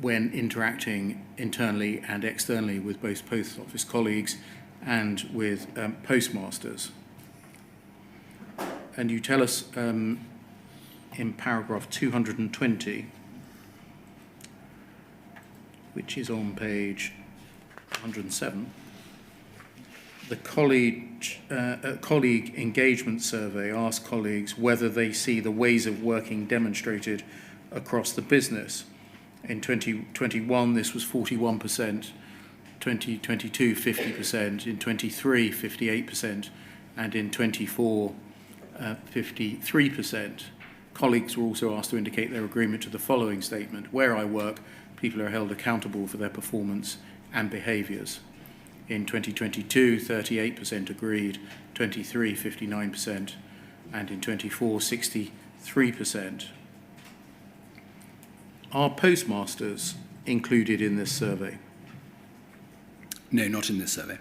when interacting internally and externally with both Post Office colleagues and with postmasters. And you tell us in paragraph 220, which is on page 107, the colleague engagement survey asked colleagues whether they see the ways of working demonstrated across the business. In 2021, this was 41%, 2022, 50%, in 23, 58%, and in 24, 53%. Colleagues were also asked to indicate their agreement to the following statement: where I work, people are held accountable for their performance and behaviours. In 2022, 38% agreed, 23, 59%, and in 24, 63%. Are postmasters included in this survey? No, not in this survey.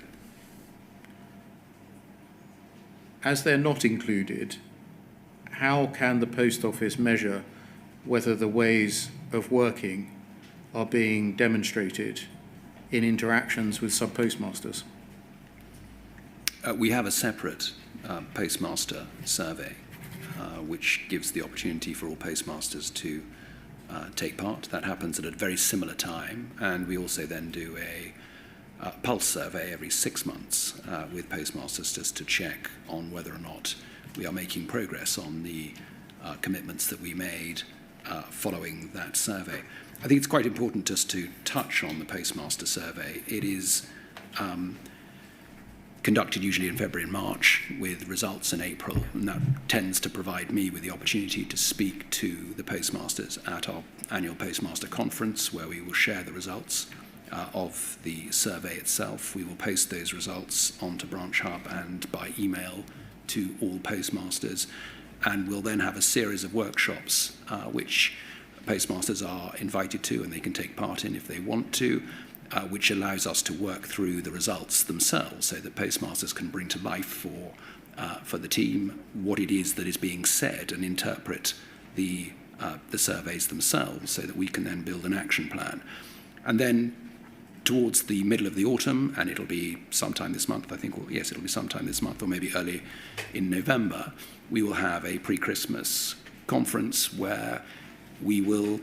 as they're not included, how can the Post Office measure whether the ways of working are being demonstrated in interactions with sub-postmasters? We have a separate postmaster survey, which gives the opportunity for all postmasters to take part. That happens at a very similar time, and we also then do a pulse survey every 6 months with postmasters just to check on whether or not we are making progress on the commitments that we made following that survey. I think it's quite important just to touch on the postmaster survey. It is conducted usually in February and March with results in April, and that tends to provide me with the opportunity to speak to the postmasters at our annual postmaster conference, where we will share the results of the survey itself. We will post those results onto Branch Hub and by email to all postmasters, and we'll then have a series of workshops which postmasters are invited to and they can take part in if they want to, which allows us to work through the results themselves so that postmasters can bring to life for the team what it is that is being said and interpret the surveys themselves so that we can then build an action plan. And then towards the middle of the autumn, and it'll be sometime this month, I think, or yes, it'll be sometime this month or maybe early in November, we will have a pre-Christmas conference where we will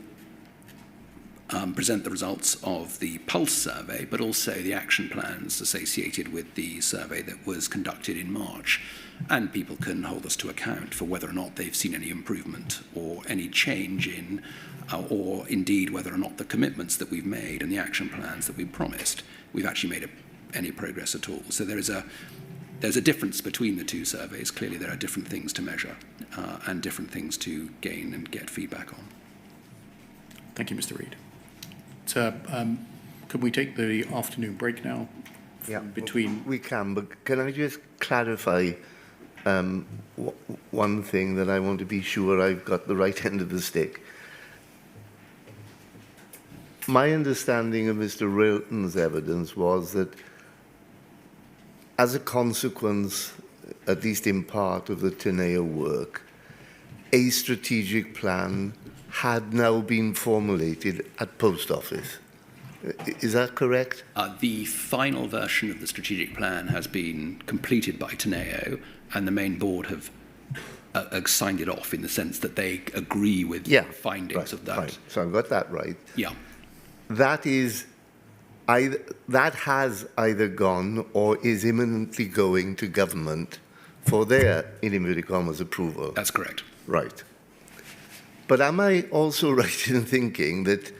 present the results of the Pulse survey, but also the action plans associated with the survey that was conducted in March. And people can hold us to account for whether or not they've seen any improvement or any change in, or indeed whether or not the commitments that we've made and the action plans that we've promised, we've actually made any progress at all. So there's a difference between the two surveys. Clearly there are different things to measure and different things to gain and get feedback on. Thank you, Mr. Reid. So, can we take the afternoon break now? Yeah, between we can, but can I just clarify one thing that I want to be sure I've got the right end of the stick? My understanding of Mr. Railton's evidence was that as a consequence, at least in part, of the Teneo work, a strategic plan had now been formulated at Post Office. Is that correct? The final version of the strategic plan has been completed by Teneo, and the main board have signed it off in the sense that they agree with the findings of that. Right. So I've got that right. Yeah. That has either gone or is imminently going to government for their, in inverted commas, approval. That's correct. Right. But am I also right in thinking that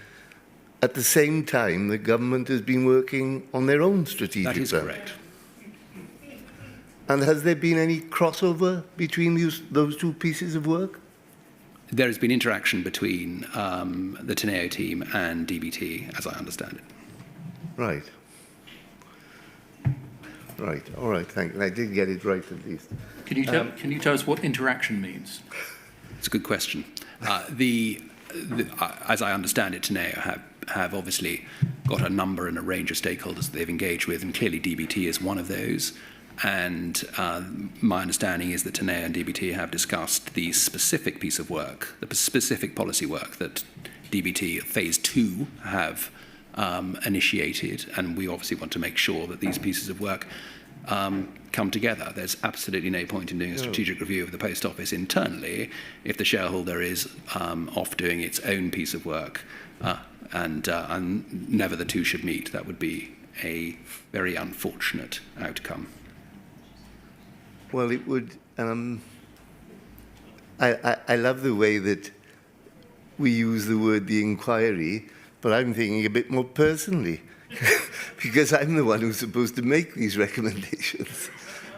at the same time the government has been working on their own strategic plan? That is correct. And has there been any crossover between those two pieces of work? There has been interaction between the Teneo team and DBT, as I understand it. Right. Right. All right. Thank you. I did get it right at least. Can you tell us what interaction means? It's a good question. As I understand it, Teneo have obviously got a number and a range of stakeholders that they've engaged with, and clearly DBT is one of those. And my understanding is that Teneo and DBT have discussed the specific piece of work, the specific policy work that DBT Phase 2 have initiated, and we obviously want to make sure that these pieces of work come together. There's absolutely no point in doing a strategic review of the Post Office internally if the shareholder is off doing its own piece of work, and never the two should meet. That would be a very unfortunate outcome. Well, it would. I love the way that we use the word the inquiry, but I'm thinking a bit more personally because I'm the one who's supposed to make these recommendations.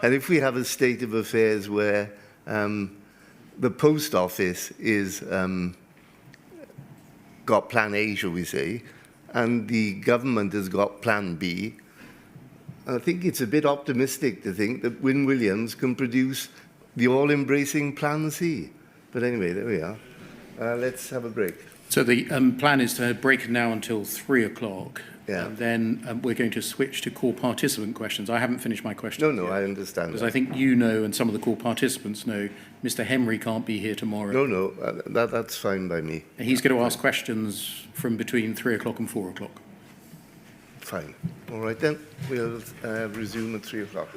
And if we have a state of affairs where the Post Office is got Plan A, shall we say, and the government has got Plan B, I think it's a bit optimistic to think that Wynne Williams can produce the all-embracing Plan C. But anyway, there we are. Let's have a break. So the plan is to break now until 3 o'clock. Yeah. And then we're going to switch to core participant questions. I haven't finished my question. No, I understand. Because I think you know, and some of the core participants know, Mr. Henry can't be here tomorrow. No, that's fine by me. And he's going to ask questions from between 3 o'clock and 4 o'clock. Fine. All right then. We'll resume at 3 o'clock.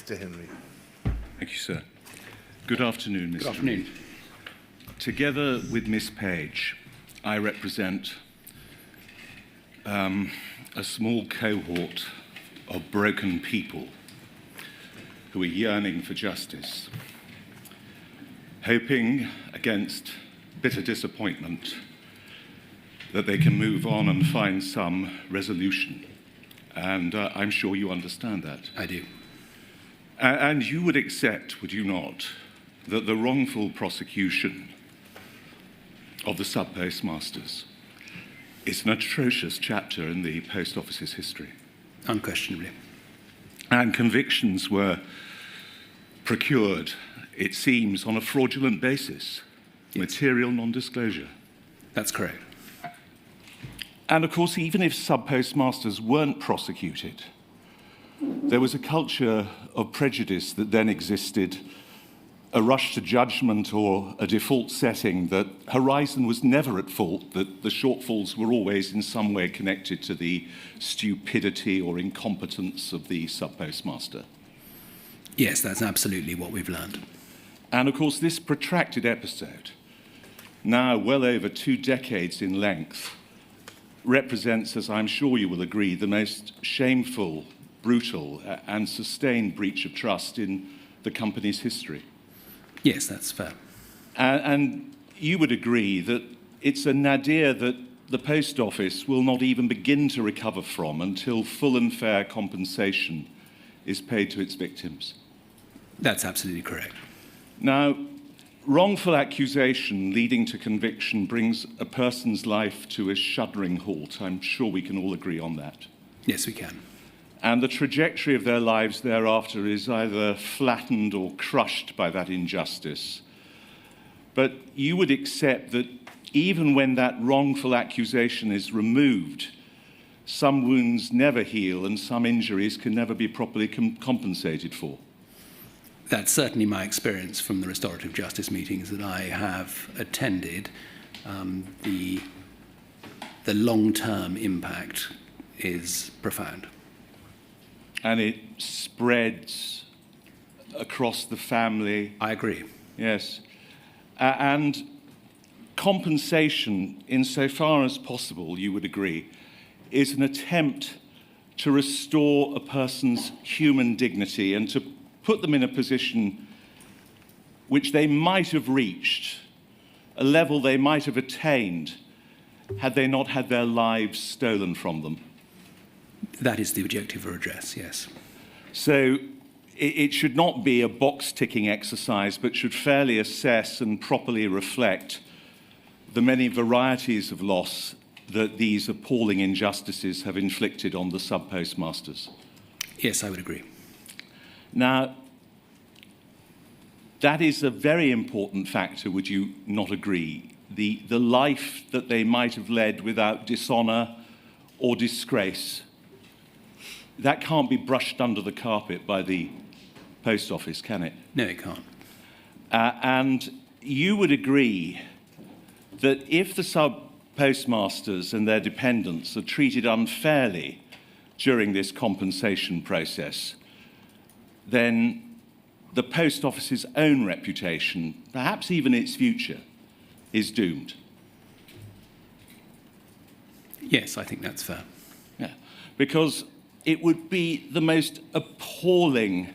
Mr. Henry. Thank you, sir. Good afternoon, Mr. Good afternoon. Reid. Together with Miss Page, I represent a small cohort of broken people who are yearning for justice, hoping against bitter disappointment that they can move on and find some resolution. And I'm sure you understand that. I do. And you would accept, would you not, that the wrongful prosecution of the sub-postmasters is an atrocious chapter in the Post Office's history? Unquestionably. And convictions were procured, it seems, on a fraudulent basis, material non-disclosure. That's correct. And of course, even if sub-postmasters weren't prosecuted, there was a culture of prejudice that then existed, a rush to judgment or a default setting that Horizon was never at fault, that the shortfalls were always in some way connected to the stupidity or incompetence of the sub-postmaster. Yes, that's absolutely what we've learned. And of course, this protracted episode, now well over 2 decades in length, represents, as I'm sure you will agree, the most shameful, brutal, and sustained breach of trust in the company's history. Yes, that's fair. And you would agree that it's a nadir that the Post Office will not even begin to recover from until full and fair compensation is paid to its victims. That's absolutely correct. Now, wrongful accusation leading to conviction brings a person's life to a shuddering halt. I'm sure we can all agree on that. Yes, we can. And the trajectory of their lives thereafter is either flattened or crushed by that injustice. But you would accept that even when that wrongful accusation is removed, some wounds never heal and some injuries can never be properly compensated for. That's certainly my experience from the restorative justice meetings that I have attended. The long-term impact is profound. And it spreads across the family. I agree. Yes. And compensation, insofar as possible, you would agree, is an attempt to restore a person's human dignity and to put them in a position which they might have reached, a level they might have attained, had they not had their lives stolen from them. That is the objective of redress, yes. So it should not be a box-ticking exercise, but should fairly assess and properly reflect the many varieties of loss that these appalling injustices have inflicted on the sub-postmasters. Yes, I would agree. Now, that is a very important factor, would you not agree? The life that they might have led without dishonour or disgrace, that can't be brushed under the carpet by the Post Office, can it? No, it can't. And you would agree that if the sub-postmasters and their dependents are treated unfairly during this compensation process, then the Post Office's own reputation, perhaps even its future, is doomed. Yes, I think that's fair. Yeah, because it would be the most appalling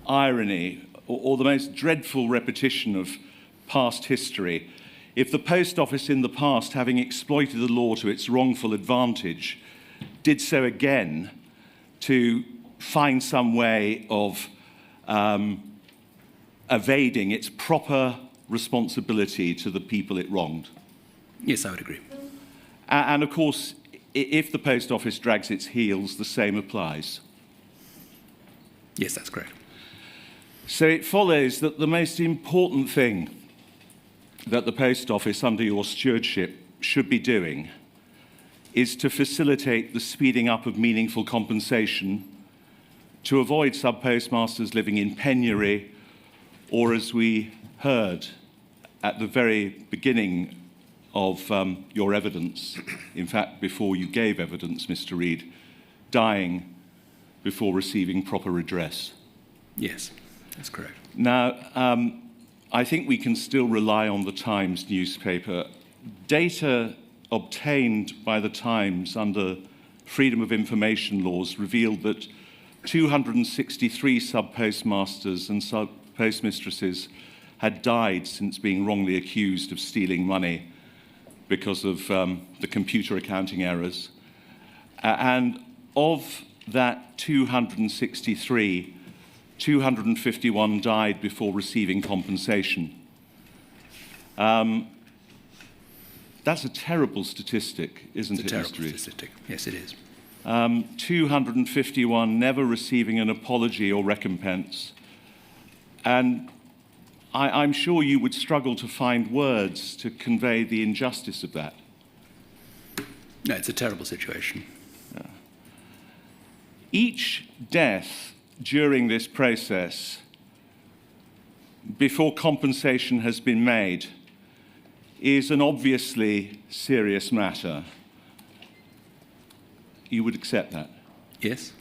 irony or the most dreadful repetition of past history if the Post Office in the past, having exploited the law to its wrongful advantage, did so again to find some way of evading its proper responsibility to the people it wronged. Yes, I would agree. And of course, if the Post Office drags its heels, the same applies. Yes, that's correct. So it follows that the most important thing that the Post Office, under your stewardship, should be doing is to facilitate the speeding up of meaningful compensation, to avoid sub-postmasters living in penury, or as we heard at the very beginning of your evidence, in fact, before you gave evidence, Mr. Reid, dying before receiving proper redress. Yes, that's correct. Now, I think we can still rely on the Times newspaper. Data obtained by the Times under Freedom of Information laws revealed that 263 sub-postmasters and sub-postmistresses had died since being wrongly accused of stealing money because of the computer accounting errors. And of that 263, 251 died before receiving compensation. That's a terrible statistic, isn't it? It's a terrible statistic. Yes, it is. 251 never receiving an apology or recompense. And I'm sure you would struggle to find words to convey the injustice of that. No, it's a terrible situation. Yeah. Each death during this process, before compensation has been made, is an obviously serious matter. You would accept that? Yes.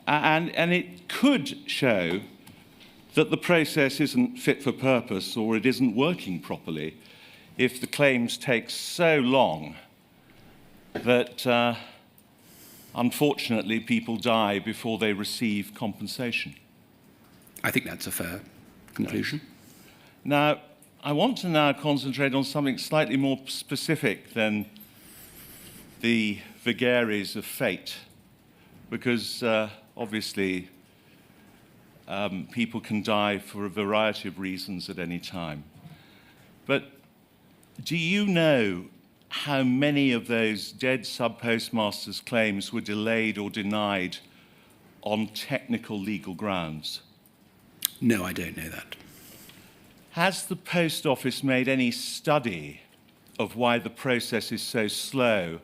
And it could show that the process isn't fit for purpose or it isn't working properly if the claims take so long that unfortunately people die before they receive compensation. I think that's a fair conclusion. Now, I want to now concentrate on something slightly more specific than the vagaries of fate, because obviously people can die for a variety of reasons at any time. But do you know how many of those dead sub-postmasters' claims were delayed or denied on technical legal grounds? No, I don't know that. Has the Post Office made any study of why the process is so slow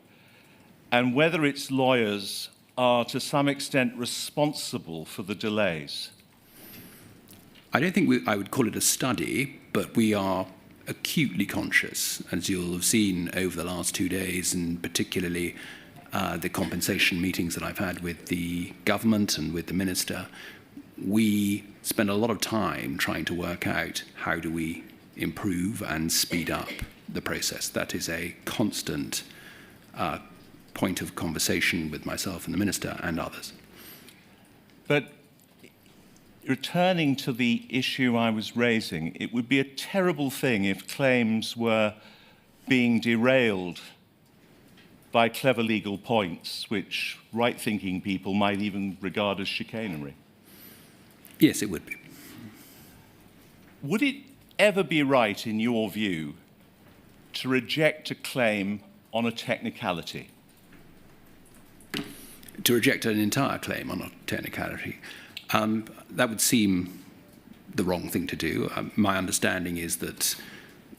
and whether its lawyers are to some extent responsible for the delays? I don't think I would call it a study, but we are acutely conscious, as you'll have seen over the last 2 days, and particularly the compensation meetings that I've had with the government and with the minister. We spend a lot of time trying to work out how do we improve and speed up the process. That is a constant point of conversation with myself and the minister and others. But returning to the issue I was raising, it would be a terrible thing if claims were being derailed by clever legal points, which right-thinking people might even regard as chicanery. Yes, it would be. Would it ever be right, in your view, to reject a claim on a technicality? To reject an entire claim on a technicality, that would seem the wrong thing to do. My understanding is that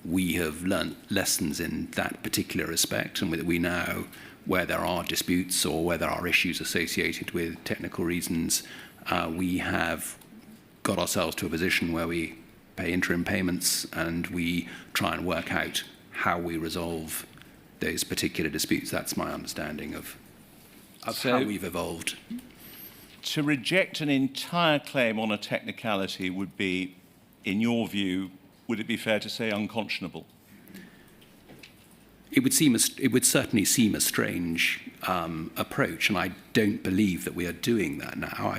we have learnt lessons in that particular respect, and that we now, where there are disputes or where there are issues associated with technical reasons, we have got ourselves to a position where we pay interim payments and we try and work out how we resolve those particular disputes. That's my understanding of how we've evolved. To reject an entire claim on a technicality would be, in your view, would it be fair to say unconscionable? It would certainly seem a strange approach, and I don't believe that we are doing that now.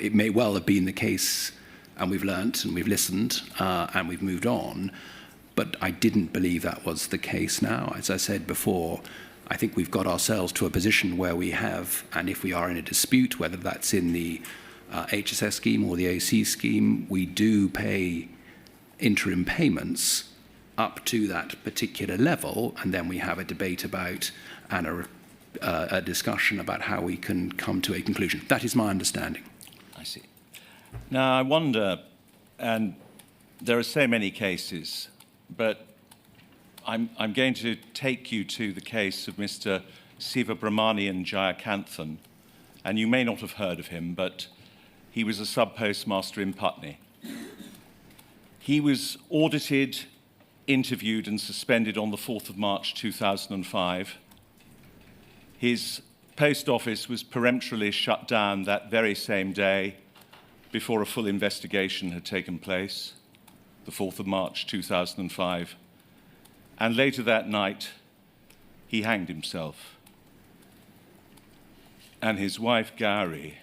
It may well have been the case, and we've learnt and we've listened and we've moved on, but I didn't believe that was the case now. As I said before, I think we've got ourselves to a position where we have, and if we are in a dispute, whether that's in the HSS scheme or the AC scheme, we do pay interim payments up to that particular level, and then we have a debate about and a discussion about how we can come to a conclusion. That is my understanding. I see. Now, I wonder, and there are so many cases, but I'm going to take you to the case of Mr. Sivabramanian Jayakanthan, and you may not have heard of him, but he was a sub-postmaster in Putney. He was audited, interviewed and suspended on the 4th of March 2005. His post office was peremptorily shut down that very same day, before a full investigation had taken place, the 4th of March 2005, and later that night he hanged himself. And his wife, Gary,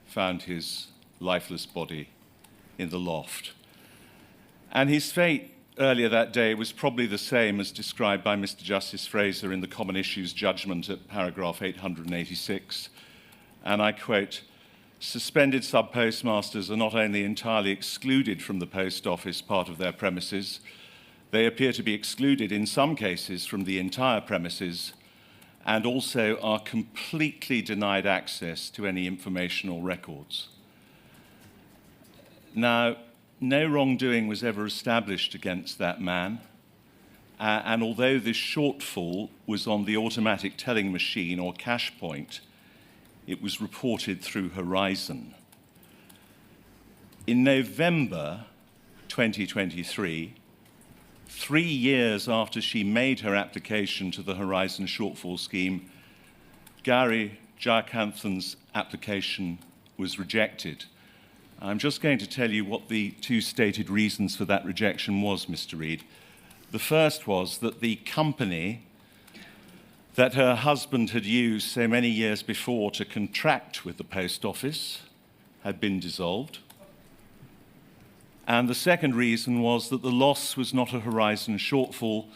found his lifeless body in the loft. And his fate earlier that day was probably the same as described by Mr. Justice Fraser in the Common Issues judgment at paragraph 886. And I quote, "Suspended sub-postmasters are not only entirely excluded from the post office part of their premises, they appear to be excluded in some cases from the entire premises and also are completely denied access to any information or records." Now, no wrongdoing was ever established against that man, and although this shortfall was on the automatic telling machine or cash point, it was reported through Horizon. In November 2023, 3 years after she made her application to the Horizon shortfall scheme, Gary Jayakanthan's application was rejected. I'm just going to tell you what the two stated reasons for that rejection was, Mr. Reid. The first was that the company that her husband had used so many years before to contract with the Post Office had been dissolved. And the second reason was that the loss was not a Horizon shortfall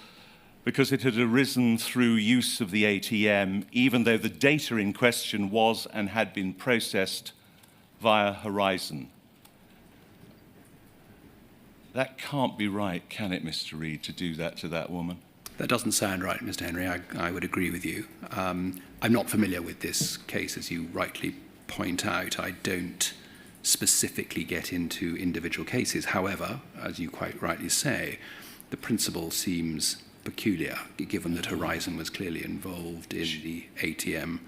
because it had arisen through use of the ATM, even though the data in question was and had been processed via Horizon. That can't be right, can it, Mr. Reid, to do that to that woman? That doesn't sound right, Mr. Henry. I would agree with you. I'm not familiar with this case, as you rightly point out. I don't specifically get into individual cases. However, as you quite rightly say, the principle seems peculiar, given that Horizon was clearly involved in the ATM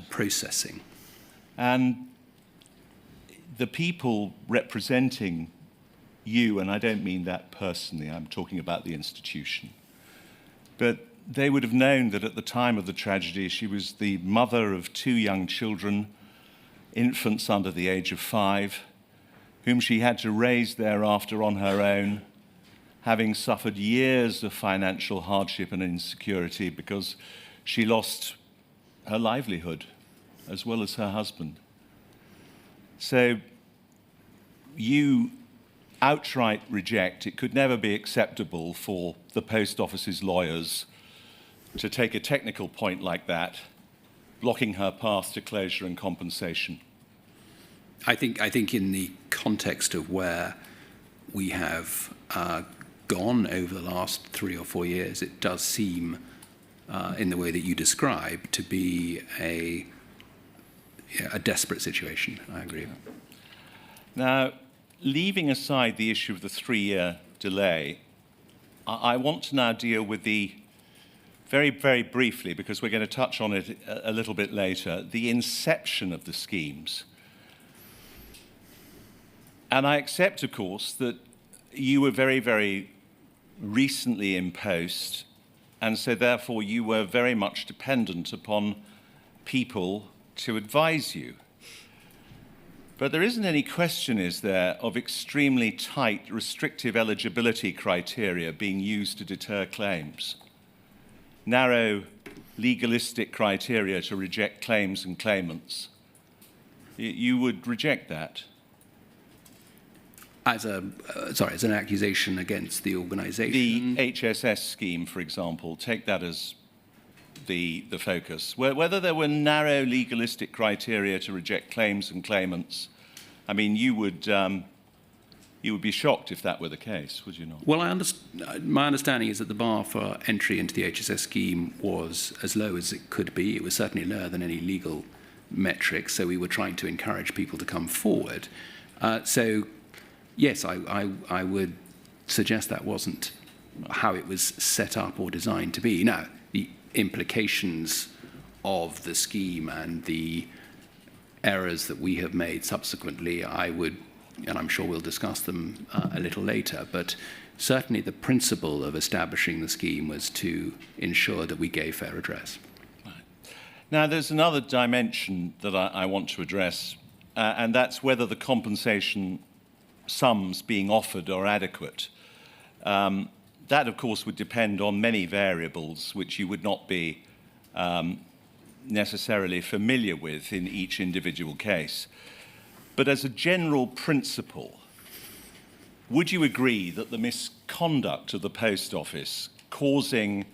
processing. And the people representing you, and I don't mean that personally, I'm talking about the institution, but they would have known that at the time of the tragedy, she was the mother of 2 young children, infants under the age of 5, whom she had to raise thereafter on her own, having suffered years of financial hardship and insecurity because she lost her livelihood as well as her husband. So you outright reject. It could never be acceptable for the Post Office's lawyers to take a technical point like that, blocking her path to closure and compensation. I think in the context of where we have gone over the last 3 or 4 years, it does seem, in the way that you describe, to be a desperate situation. I agree. Now, leaving aside the issue of the 3-year delay, I want to now deal with the, very, very briefly, because we're going to touch on it a little bit later, the inception of the schemes. And I accept, of course, that you were very, very recently in post, and so therefore you were very much dependent upon people to advise you. But there isn't any question, is there, of extremely tight, restrictive eligibility criteria being used to deter claims? Narrow, legalistic criteria to reject claims and claimants. You would reject that? As an accusation against the organisation? The HSS scheme, for example, take that as the focus. Whether there were narrow legalistic criteria to reject claims and claimants, I mean, you would be shocked if that were the case, would you not? Well, my understanding is that the bar for entry into the HSS scheme was as low as it could be. It was certainly lower than any legal metrics, so we were trying to encourage people to come forward. So, yes, I would suggest that wasn't how it was set up or designed to be. Now, the implications of the scheme and the errors that we have made subsequently, I would, and I'm sure we'll discuss them a little later, but certainly the principle of establishing the scheme was to ensure that we gave fair redress. Right. Now, there's another dimension that I want to address and that's whether the compensation sums being offered are adequate. That, of course, would depend on many variables which you would not be necessarily familiar with in each individual case. But as a general principle, would you agree that the misconduct of the Post Office causing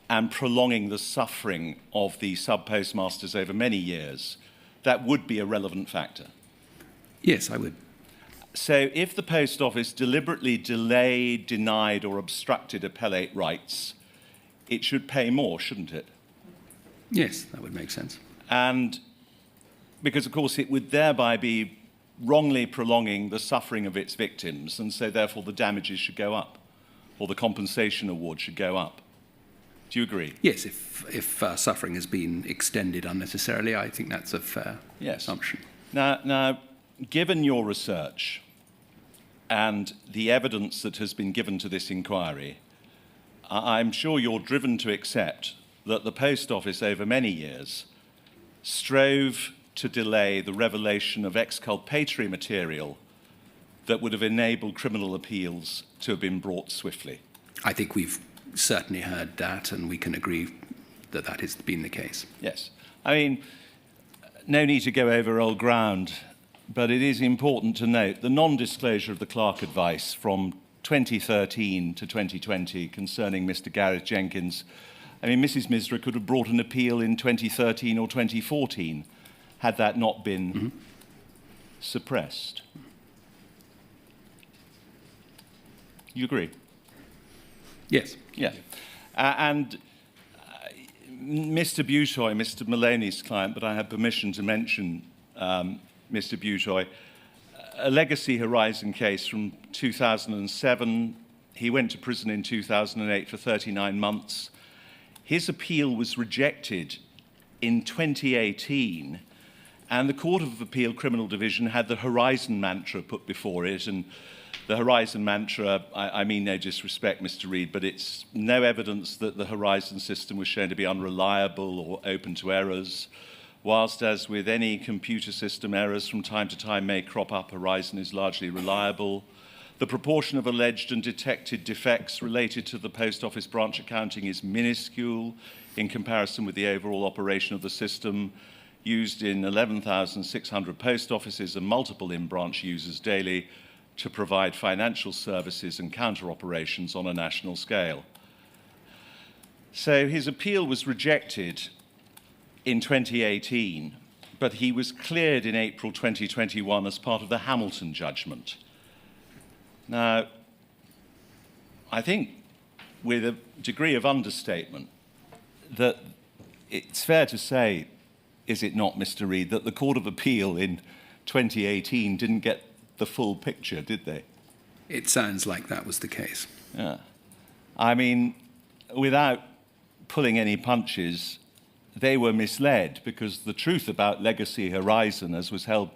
and prolonging the suffering of the sub-postmasters over many years, that would be a relevant factor? Yes, I would. So if the Post Office deliberately delayed, denied or obstructed appellate rights, it should pay more, shouldn't it? Yes, that would make sense. And because, of course, it would thereby be wrongly prolonging the suffering of its victims, and so therefore the damages should go up, or the compensation award should go up. Do you agree? Yes, if suffering has been extended unnecessarily, I think that's a fair assumption. Now, given your research and the evidence that has been given to this inquiry, I'm sure you're driven to accept that the Post Office over many years strove to delay the revelation of exculpatory material that would have enabled criminal appeals to have been brought swiftly. I think we've certainly heard that, and we can agree that that has been the case. Yes. I mean, no need to go over old ground, but it is important to note the non-disclosure of the Clark advice from 2013 to 2020 concerning Mr. Gareth Jenkins. I mean, Mrs. Misra could have brought an appeal in 2013 or 2014 had that not been suppressed. You agree? Yes. Yeah. And Mr. Butoy, Mr. Maloney's client, but I have permission to mention Mr. Butoy, a Legacy Horizon case from 2007. He went to prison in 2008 for 39 months. His appeal was rejected in 2018, and the Court of Appeal Criminal Division had the Horizon mantra put before it, and the Horizon mantra, I mean no disrespect, Mr. Reid, but it's no evidence that the Horizon system was shown to be unreliable or open to errors. Whilst, as with any computer system, errors from time to time may crop up, Horizon is largely reliable. The proportion of alleged and detected defects related to the Post Office branch accounting is minuscule in comparison with the overall operation of the system, used in 11,600 post offices and multiple in-branch users daily to provide financial services and counter-operations on a national scale. So his appeal was rejected in 2018, but he was cleared in April 2021 as part of the Hamilton judgment. Now, I think with a degree of understatement that it's fair to say, is it not, Mr. Reid, that the Court of Appeal in 2018 didn't get the full picture, did they? It sounds like that was the case. Yeah. I mean, without pulling any punches, they were misled because the truth about Legacy Horizon, as was held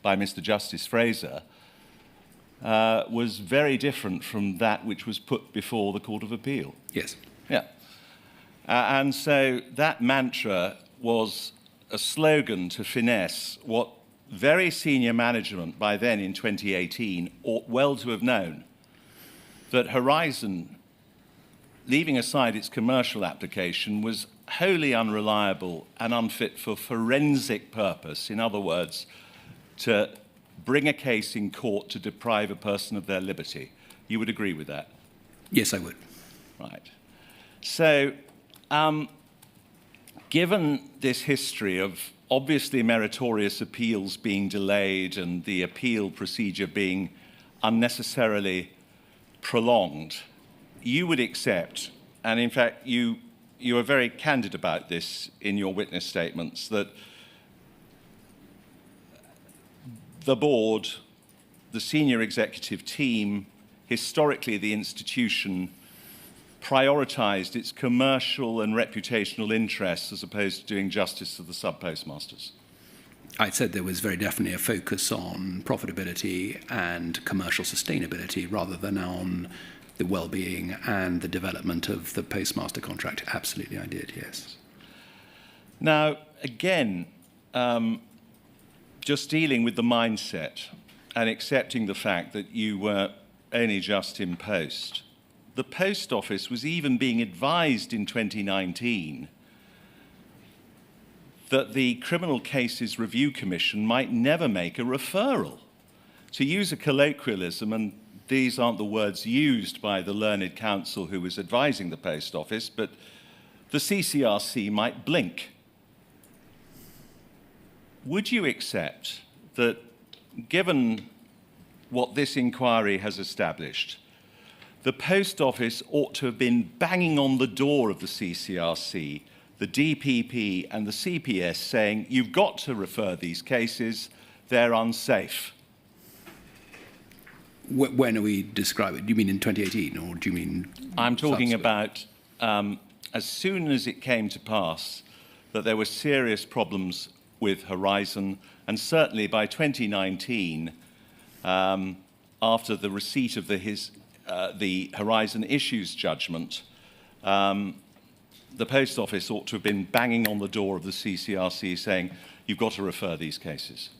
by Mr. Justice Fraser, was very different from that which was put before the Court of Appeal. Yes. Yeah. And so that mantra was a slogan to finesse what very senior management by then in 2018 ought well to have known, that Horizon, leaving aside its commercial application, was wholly unreliable and unfit for forensic purpose. In other words, to bring a case in court to deprive a person of their liberty. You would agree with that? Yes, I would. Right. So, given this history of obviously meritorious appeals being delayed and the appeal procedure being unnecessarily prolonged, you would accept, and in fact you are very candid about this in your witness statements, that the board, the senior executive team, historically the institution, prioritised its commercial and reputational interests as opposed to doing justice to the sub-postmasters? I said there was very definitely a focus on profitability and commercial sustainability rather than on the well-being and the development of the postmaster contract. Absolutely, I did, yes. Now, again, just dealing with the mindset and accepting the fact that you were only just in post, the Post Office was even being advised in 2019 that the Criminal Cases Review Commission might never make a referral. To use a colloquialism, and these aren't the words used by the learned counsel who was advising the Post Office, but the CCRC might blink. Would you accept that, given what this inquiry has established, the Post Office ought to have been banging on the door of the CCRC, the DPP and the CPS saying, you've got to refer these cases, they're unsafe? When are we describing? Do you mean in 2018, or do you mean... I'm talking subsequent? about as soon as it came to pass that there were serious problems with Horizon, and certainly by 2019, after the receipt of the Horizon issues judgment, the Post Office ought to have been banging on the door of the CCRC saying, you've got to refer these cases.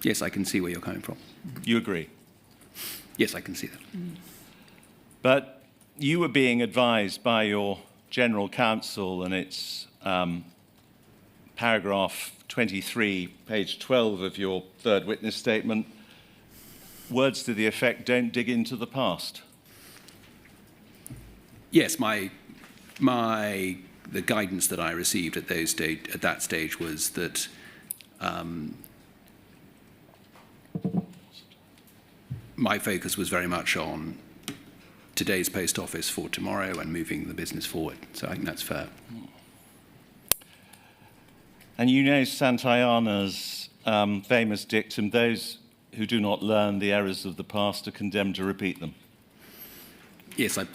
Yes, I can see where you're coming from. You agree? Yes, I can see that. But you were being advised by your General Counsel, and it's paragraph 23, page 12 of your third witness statement, words to the effect, don't dig into the past. Yes, the guidance that I received at that stage was that my focus was very much on today's Post Office for tomorrow and moving the business forward. So I think that's fair. And you know Santayana's famous dictum, those who do not learn the errors of the past are condemned to repeat them. Yes, I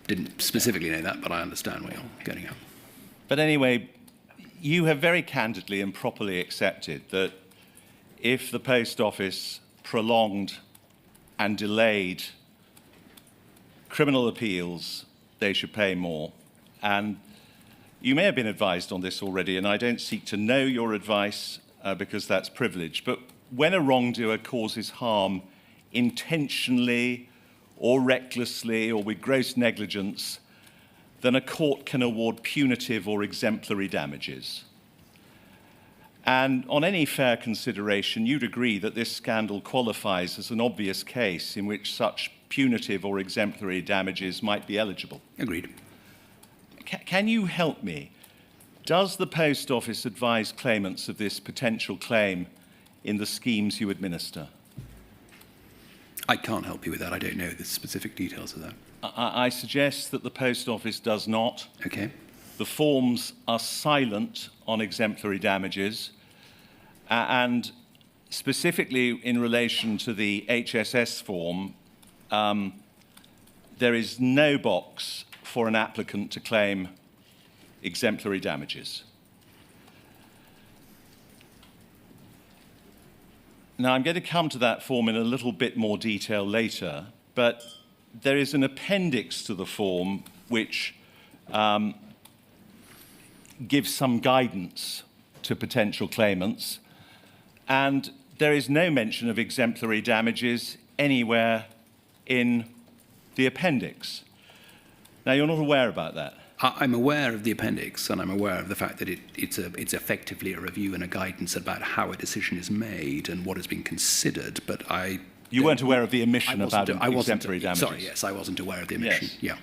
didn't specifically know that, but I understand where you're getting at. But anyway, you have very candidly and properly accepted that if the Post Office prolonged and delayed criminal appeals, they should pay more. And you may have been advised on this already, and I don't seek to know your advice because that's privilege, but when a wrongdoer causes harm intentionally or recklessly or with gross negligence, then a court can award punitive or exemplary damages. And on any fair consideration, you'd agree that this scandal qualifies as an obvious case in which such punitive or exemplary damages might be eligible. Agreed. Can you help me? Does the Post Office advise claimants of this potential claim in the schemes you administer? I can't help you with that. I don't know the specific details of that. I suggest that the Post Office does not. Okay. The forms are silent on exemplary damages, and specifically in relation to the HSS form, there is no box for an applicant to claim exemplary damages. Now, I'm going to come to that form in a little bit more detail later, but there is an appendix to the form which gives some guidance to potential claimants, and there is no mention of exemplary damages anywhere in the appendix. Now, you're not aware about that? I'm aware of the appendix, and I'm aware of the fact that it's effectively a review and a guidance about how a decision is made and what has been considered, but You weren't aware of the omission about exemplary damages? Sorry, yes, I wasn't aware of the omission, yes.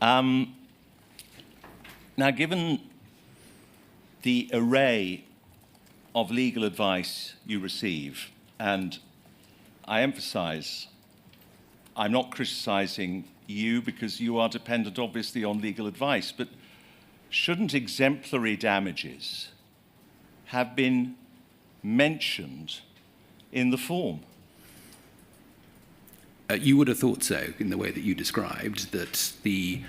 Yeah. Now, given the array of legal advice you receive, and I emphasize, I'm not criticizing you because you are dependent, obviously, on legal advice, but shouldn't exemplary damages have been mentioned in the form? You would have thought so, in the way that you described, that the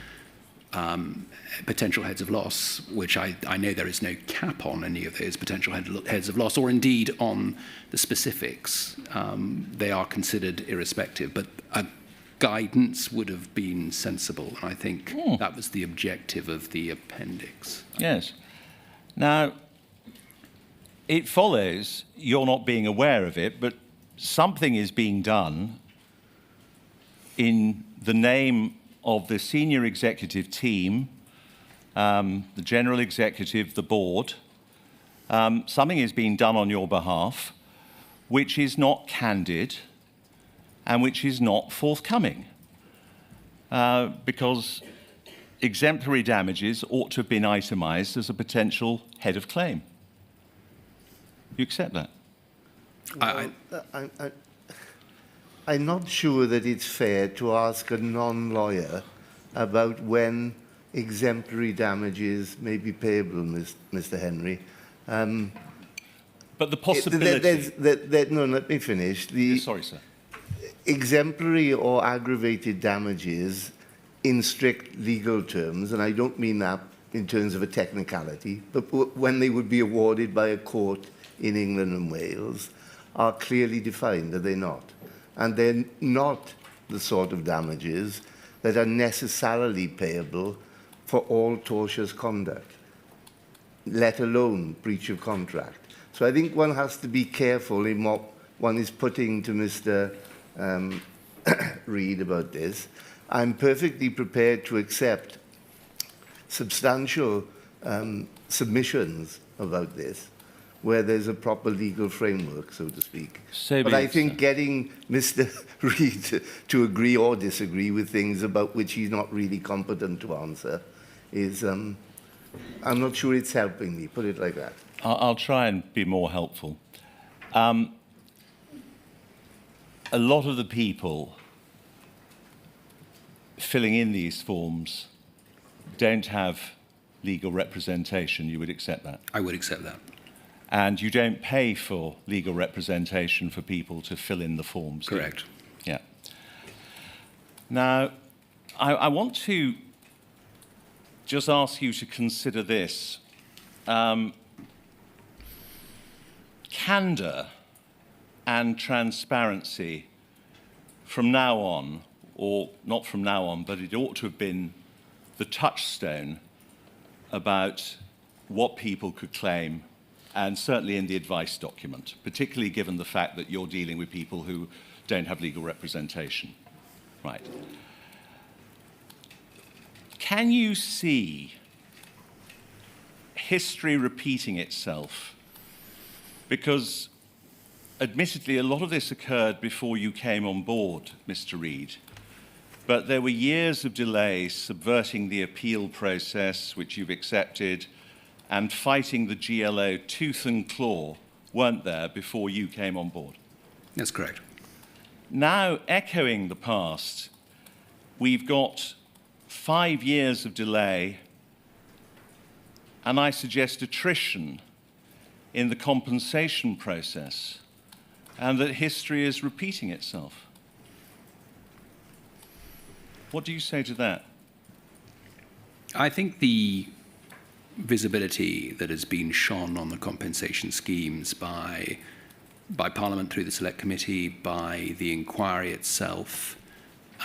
potential heads of loss, which I know there is no cap on any of those potential heads of loss, or indeed on the specifics, they are considered irrespective. But a guidance would have been sensible, and I think that was the objective of the appendix. Yes. Now, it follows you're not being aware of it, but something is being done in the name of the senior executive team, the general executive, the board. Something is being done on your behalf which is not candid and which is not forthcoming, because exemplary damages ought to have been itemised as a potential head of claim. You accept that? I'm not sure that it's fair to ask a non-lawyer about when exemplary damages may be payable, Mr. Henry. But the possibility... No, let me finish. Sorry, sir. Exemplary or aggravated damages in strict legal terms, and I don't mean that in terms of a technicality, but when they would be awarded by a court in England and Wales, are clearly defined, are they not? And they're not the sort of damages that are necessarily payable for all tortious conduct, let alone breach of contract. So I think one has to be careful in what one is putting to Mr. Reid about this. I'm perfectly prepared to accept substantial submissions about this, where there's a proper legal framework, so to speak. But I think getting Mr. Reid to agree or disagree with things about which he's not really competent to answer is, I'm not sure it's helping me, put it like that. I'll try and be more helpful. A lot of the people filling in these forms don't have legal representation. You would accept that? I would accept that. And you don't pay for legal representation for people to fill in the forms? Correct. Yeah. Now, I want to just ask you to consider this. Candour and transparency from now on, or not from now on, but it ought to have been the touchstone about what people could claim, and certainly in the advice document, particularly given the fact that you're dealing with people who don't have legal representation. Right. Can you see history repeating itself? Because, admittedly, a lot of this occurred before you came on board, Mr. Reid, but there were years of delay subverting the appeal process, which you've accepted, and fighting the GLO tooth and claw, weren't there, before you came on board? That's correct. Now, echoing the past, we've got 5 years of delay, and I suggest attrition in the compensation process, and that history is repeating itself. What do you say to that? I think the visibility that has been shone on the compensation schemes by Parliament through the Select Committee, by the inquiry itself,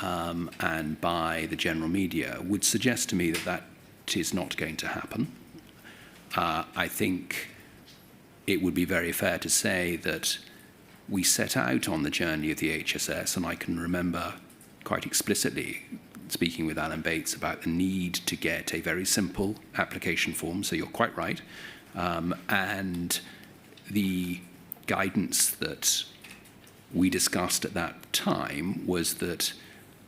and by the general media would suggest to me that that is not going to happen. I think it would be very fair to say that we set out on the journey of the HSS, and I can remember quite explicitly speaking with Alan Bates about the need to get a very simple application form, so you're quite right, and the guidance that we discussed at that time was that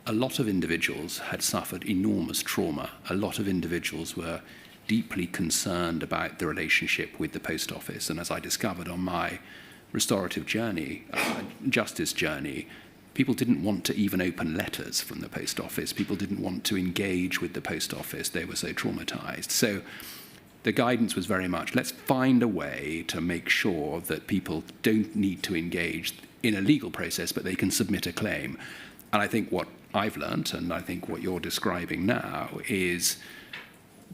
a lot of individuals had suffered enormous trauma. A lot of individuals were deeply concerned about the relationship with the Post Office, and as I discovered on my restorative journey, justice journey, people didn't want to even open letters from the Post Office. People didn't want to engage with the Post Office. They were so traumatized. So the guidance was very much, let's find a way to make sure that people don't need to engage in a legal process, but they can submit a claim. And I think what I've learnt, and I think what you're describing now, is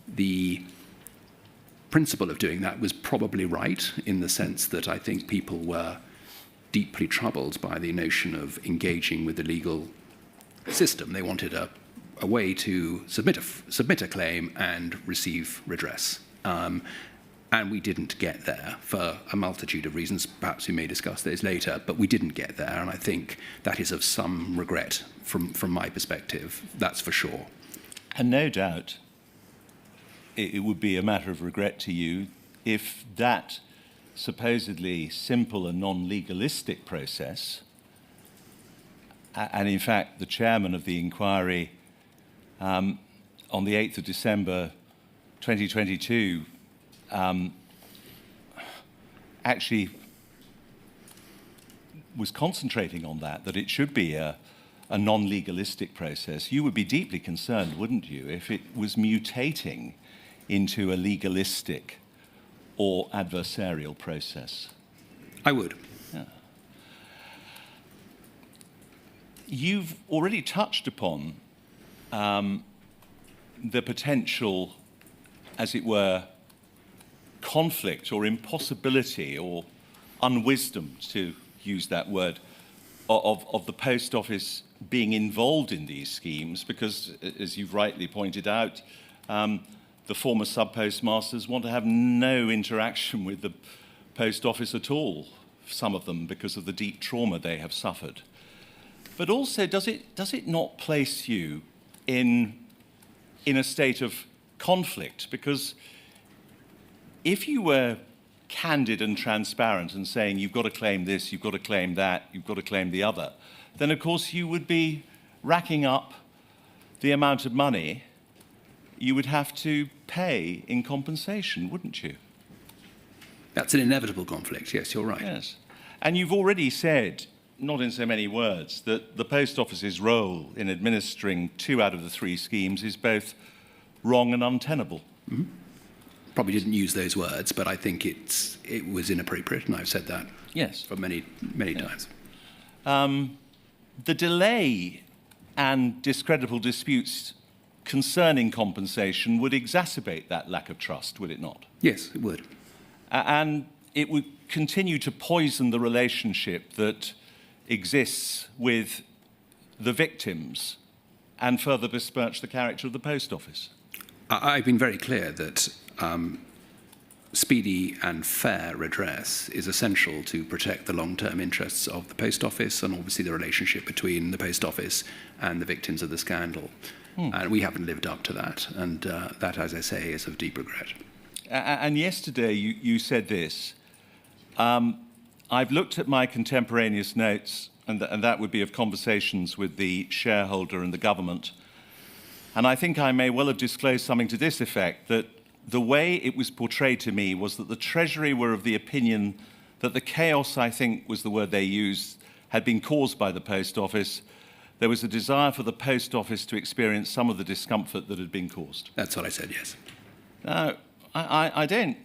the principle of doing that was probably right, in the sense that I think people were deeply troubled by the notion of engaging with the legal system. They wanted a way to submit a claim and receive redress. And we didn't get there for a multitude of reasons. Perhaps we may discuss those later, but we didn't get there. And I think that is of some regret from my perspective, that's for sure. And no doubt it would be a matter of regret to you if that supposedly simple and non-legalistic process, and in fact the chairman of the inquiry on the 8th of December 2022 actually was concentrating on that it should be a non-legalistic process. You would be deeply concerned, wouldn't you, if it was mutating into a legalistic or adversarial process? I would. Yeah. You've already touched upon the potential, as it were, conflict or impossibility or unwisdom, to use that word, of the Post Office being involved in these schemes because, as you've rightly pointed out, the former sub-postmasters want to have no interaction with the Post Office at all, some of them because of the deep trauma they have suffered. But also, does it not place you in a state of conflict? Because if you were candid and transparent and saying you've got to claim this, you've got to claim that, you've got to claim the other, then of course you would be racking up the amount of money you would have to pay in compensation, wouldn't you? That's an inevitable conflict, yes, you're right. Yes. And you've already said, not in so many words, that the Post Office's role in administering 2 out of the 3 schemes is both wrong and untenable. Mm-hmm. Probably didn't use those words, but I think it was inappropriate, and I've said that for many times. The delay and discreditable disputes concerning compensation would exacerbate that lack of trust, would it not? Yes, it would. And it would continue to poison the relationship that exists with the victims and further besmirch the character of the Post Office. I've been very clear that speedy and fair redress is essential to protect the long-term interests of the Post Office and obviously the relationship between the Post Office and the victims of the scandal. And we haven't lived up to that, and that, as I say, is of deep regret. And yesterday you said this, I've looked at my contemporaneous notes, and that would be of conversations with the shareholder and the government, and I think I may well have disclosed something to this effect, that the way it was portrayed to me was that the Treasury were of the opinion that the chaos, I think was the word they used, had been caused by the Post Office. There was a desire for the Post Office to experience some of the discomfort that had been caused. That's what I said, yes. Now, I don't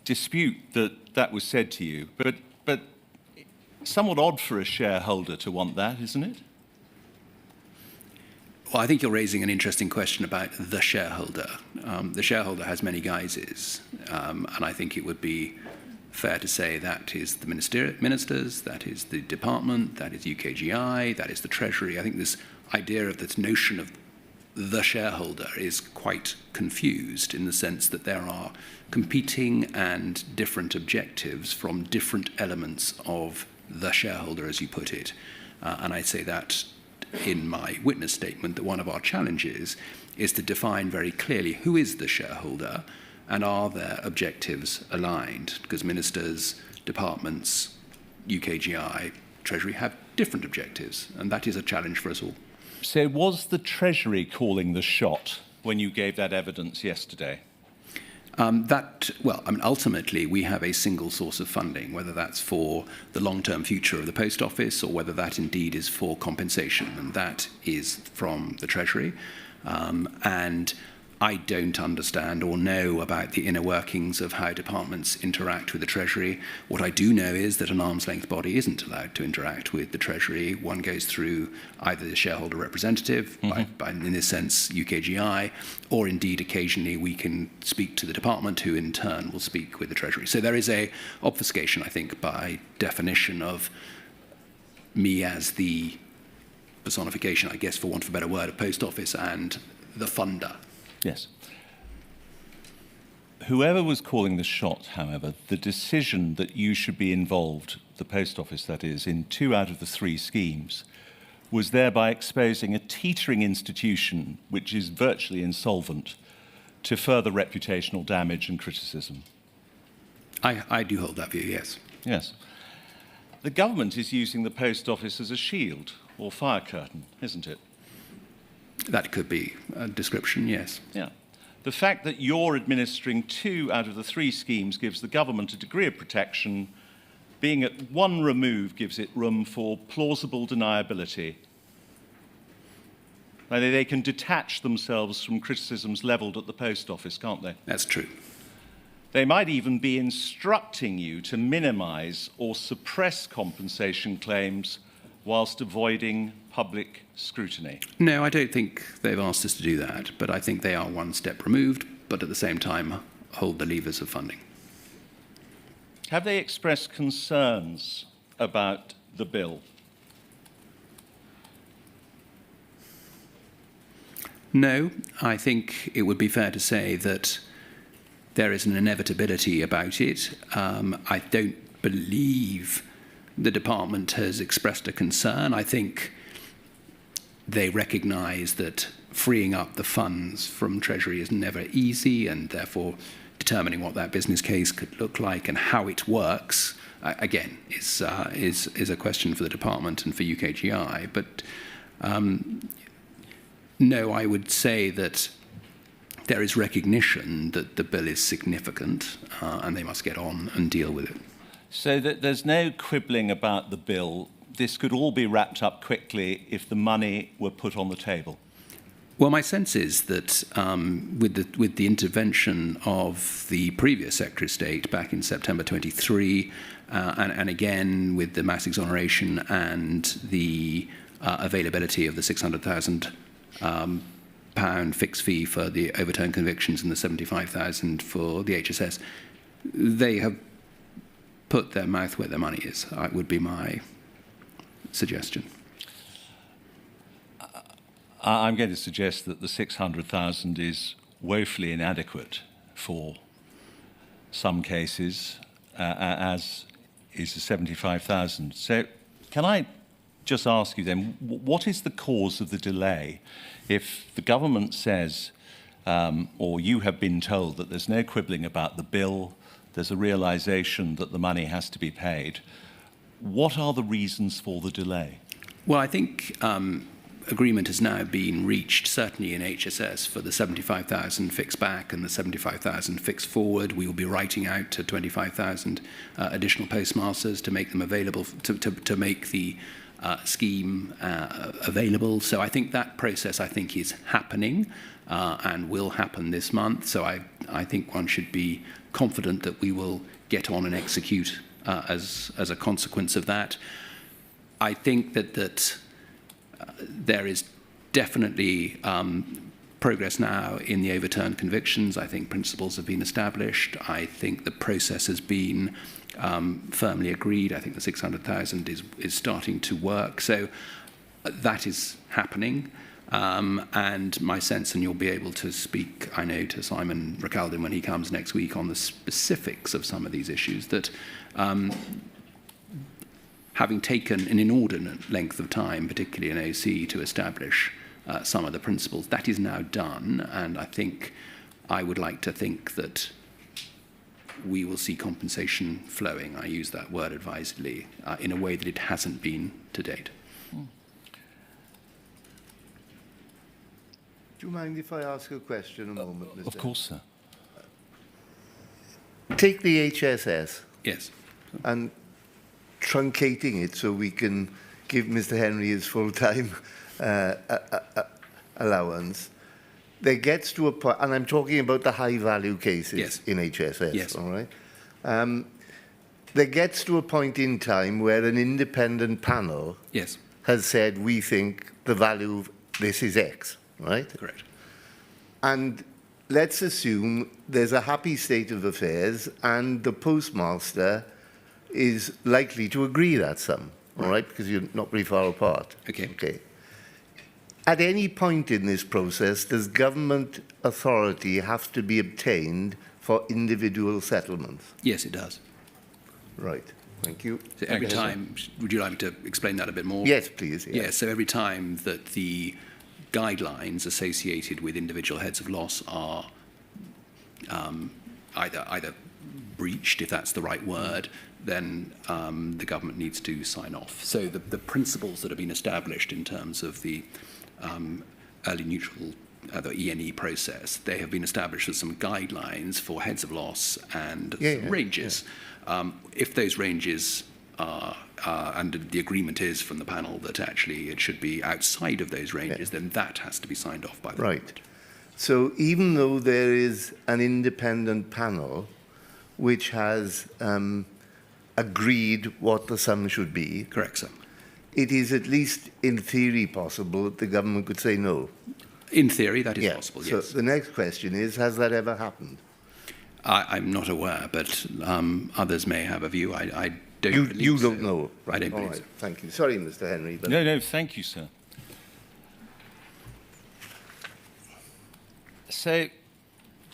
dispute that was said to you, but somewhat odd for a shareholder to want that, isn't it? Well, I think you're raising an interesting question about the shareholder. The shareholder has many guises, and I think it would be fair to say that is the ministers, that is the department, that is UKGI, that is the Treasury. I think this idea of this notion of the shareholder is quite confused in the sense that there are competing and different objectives from different elements of the shareholder, as you put it. And I say that in my witness statement, that one of our challenges is to define very clearly who is the shareholder and are their objectives aligned, because ministers, departments, UKGI, Treasury have different objectives, and that is a challenge for us all. So was the Treasury calling the shot when you gave that evidence yesterday? Ultimately, we have a single source of funding, whether that's for the long-term future of the Post Office or whether that indeed is for compensation, and that is from the Treasury. And I don't understand or know about the inner workings of how departments interact with the Treasury. What I do know is that an arm's length body isn't allowed to interact with the Treasury. One goes through either the shareholder representative, by in this sense UKGI, or indeed occasionally we can speak to the department, who in turn will speak with the Treasury. So there is a obfuscation, I think, by definition of me as the personification, I guess, for want of a better word, of Post Office and the funder. Yes. Whoever was calling the shot, however, the decision that you should be involved, the Post Office that is, in 2 out of the 3 schemes, was thereby exposing a teetering institution which is virtually insolvent to further reputational damage and criticism. I do hold that view, yes. Yes. The government is using the Post Office as a shield or fire curtain, isn't it? That could be a description, yes. Yeah. The fact that you're administering 2 out of the 3 schemes gives the government a degree of protection. Being at one remove gives it room for plausible deniability. They can detach themselves from criticisms levelled at the Post Office, can't they? That's true. They might even be instructing you to minimise or suppress compensation claims whilst avoiding public scrutiny. No, I don't think they've asked us to do that, but I think they are one step removed, but at the same time hold the levers of funding. Have they expressed concerns about the bill? No, I think it would be fair to say that there is an inevitability about it. I don't believe the department has expressed a concern. I think they recognise that freeing up the funds from Treasury is never easy, and therefore determining what that business case could look like and how it works, again, is a question for the department and for UKGI. But no, I would say that there is recognition that the bill is significant and they must get on and deal with it. So that there's no quibbling about the bill. This could all be wrapped up quickly if the money were put on the table. Well, my sense is that with the intervention of the previous Secretary of State back in September 23, and again with the mass exoneration and the availability of the £600,000 fixed fee for the overturned convictions and the £75,000 for the HSS, they have put their mouth where their money is, would be my suggestion. I'm going to suggest that the 600,000 is woefully inadequate for some cases, as is the 75,000. So can I just ask you then, what is the cause of the delay? If the government says, or you have been told that there's no quibbling about the bill, there's a realisation that the money has to be paid, what are the reasons for the delay? Well, I think agreement has now been reached, certainly in HSS, for the 75,000 fixed back and the 75,000 fixed forward. We will be writing out to 25,000 additional postmasters to make them available, to make the scheme available. So I think that process, is happening and will happen this month. So I think one should be confident that we will get on and execute as a consequence of that. I think that there is definitely progress now in the overturned convictions. I think principles have been established. I think the process has been firmly agreed. I think the 600,000 is starting to work. So that is happening. And my sense, and you'll be able to speak, I know, to Simon Recaldin when he comes next week on the specifics of some of these issues, that having taken an inordinate length of time, particularly in OC, to establish some of the principles, that is now done. And I would like to think that we will see compensation flowing, I use that word advisedly, in a way that it hasn't been to date. Do you mind if I ask a question a moment, Mr. Of course, sir. Take the HSS. Yes. And truncating it so we can give Mr. Henry his full-time allowance. There gets to a point, and I'm talking about the high-value cases in HSS, yes. All right? There gets to a point in time where an independent panel has said, we think the value of this is X, right? Correct. And let's assume there's a happy state of affairs and the postmaster is likely to agree that sum, all right? Because you're not very far apart. Okay. At any point in this process, does government authority have to be obtained for individual settlements? Yes, it does. Right. Thank you. So every time, would you like me to explain that a bit more? Yes, please. Yes. Yeah, so every time that the guidelines associated with individual heads of loss are either breached, if that's the right word, then the government needs to sign off. So the principles that have been established in terms of the early neutral, the E&E process, they have been established as some guidelines for heads of loss and some ranges. If those ranges are, and the agreement is from the panel that actually it should be outside of those ranges, then that has to be signed off by the government. So even though there is an independent panel which has agreed what the sum should be, Correct, sir. it is at least in theory possible that the government could say no. In theory, that is possible, yes. So the next question is, has that ever happened? I'm not aware, but others may have a view. I don't believe You so. don't know? I don't All believe right, so. thank you. Sorry, Mr. Henry. But No, thank you, sir. So,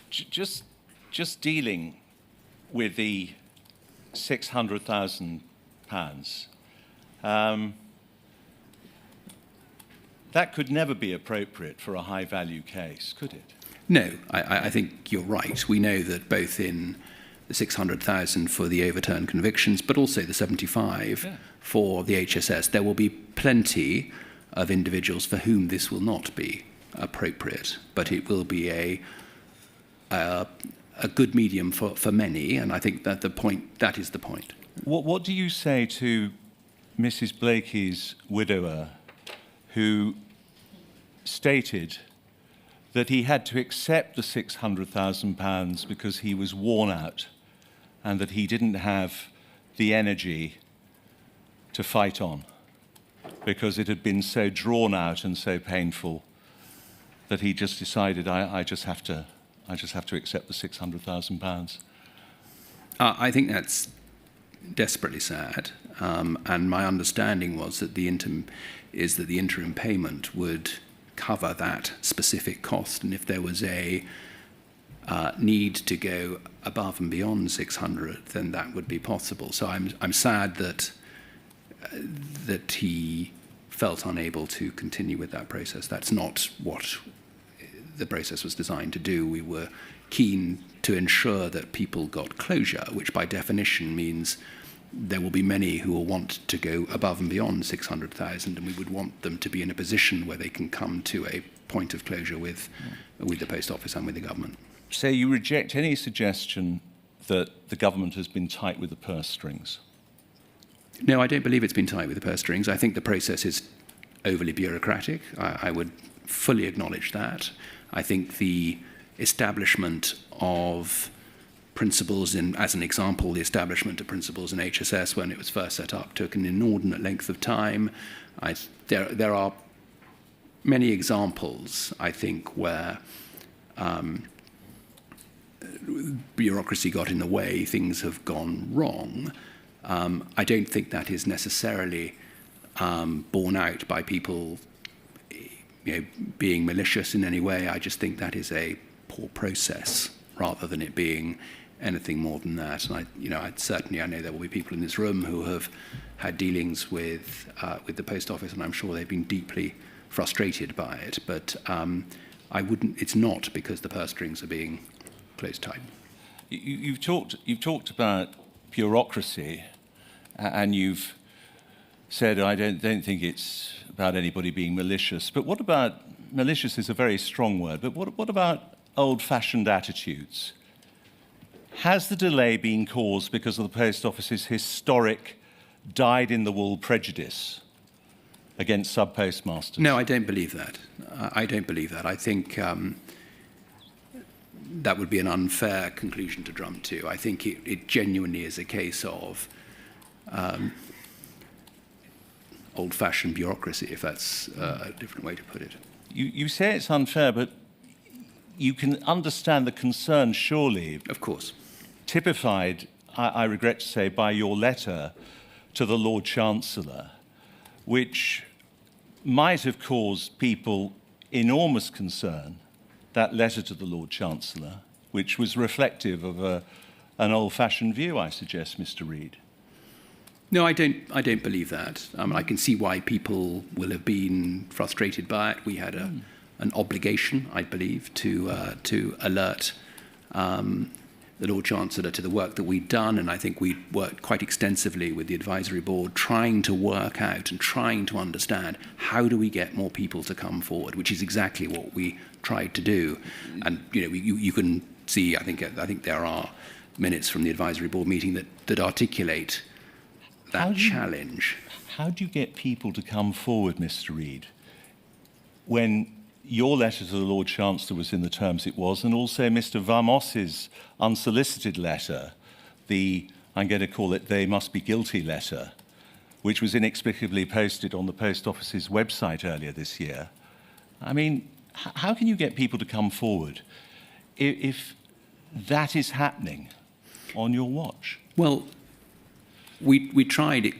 just dealing with the £600,000, that could never be appropriate for a high-value case, could it? No, I think you're right. We know that both in the 600,000 for the overturned convictions, but also the 75 for the HSS, there will be plenty of individuals for whom this will not be appropriate, but it will be a good medium for many, and I think that that is the point. What do you say to Mrs. Blakey's widower, who stated that he had to accept the £600,000 because he was worn out and that he didn't have the energy to fight on because it had been so drawn out and so painful that he just decided, I just have to accept the £600,000? I think that's desperately sad, and my understanding was that the interim payment would cover that specific cost, and if there was a need to go above and beyond 600, then that would be possible. So I'm sad that he felt unable to continue with that process. That's not what the process was designed to do. We were keen to ensure that people got closure, which by definition means there will be many who will want to go above and beyond 600,000, and we would want them to be in a position where they can come to a point of closure with the Post Office and with the government. So you reject any suggestion that the government has been tight with the purse strings? No, I don't believe it's been tight with the purse strings. I think the process is overly bureaucratic. I would fully acknowledge that. I think the establishment of principles as an example, the establishment of principles in HSS when it was first set up took an inordinate length of time. There are many examples, I think, where bureaucracy got in the way, things have gone wrong. I don't think that is necessarily borne out by people being malicious in any way. I just think that is a poor process rather than it being anything more than that. And I know there will be people in this room who have had dealings with the Post Office, and I'm sure they've been deeply frustrated by it. But it's not because the purse strings are being closed tight. You've talked about bureaucracy, and you've said I don't think it's about anybody being malicious. But what about malicious is a very strong word. But what about old-fashioned attitudes? Has the delay been caused because of the Post Office's historic dyed-in-the-wool prejudice against sub-postmasters? No, I don't believe that. I don't believe that. I think that would be an unfair conclusion to jump to. I think it genuinely is a case of old-fashioned bureaucracy, if that's a different way to put it. You say it's unfair, but you can understand the concern, surely. Of course. Typified, I regret to say, by your letter to the Lord Chancellor, which might have caused people enormous concern, that letter to the Lord Chancellor, which was reflective of an old-fashioned view, I suggest, Mr. Reid. No, I don't believe that. I can see why people will have been frustrated by it. We had an obligation, I believe, to alert the Lord Chancellor to the work that we'd done, and I think we worked quite extensively with the advisory board, trying to work out and trying to understand how do we get more people to come forward, which is exactly what we tried to do. And you can see, I think there are minutes from the advisory board meeting that articulate that challenge. How do you get people to come forward, Mr. Reid, when your letter to the Lord Chancellor was in the terms it was, and also Mr. Vamos's unsolicited letter, I'm going to call it "they must be guilty" letter, which was inexplicably posted on the Post Office's website earlier this year? I mean, how can you get people to come forward if that is happening on your watch? Well, we tried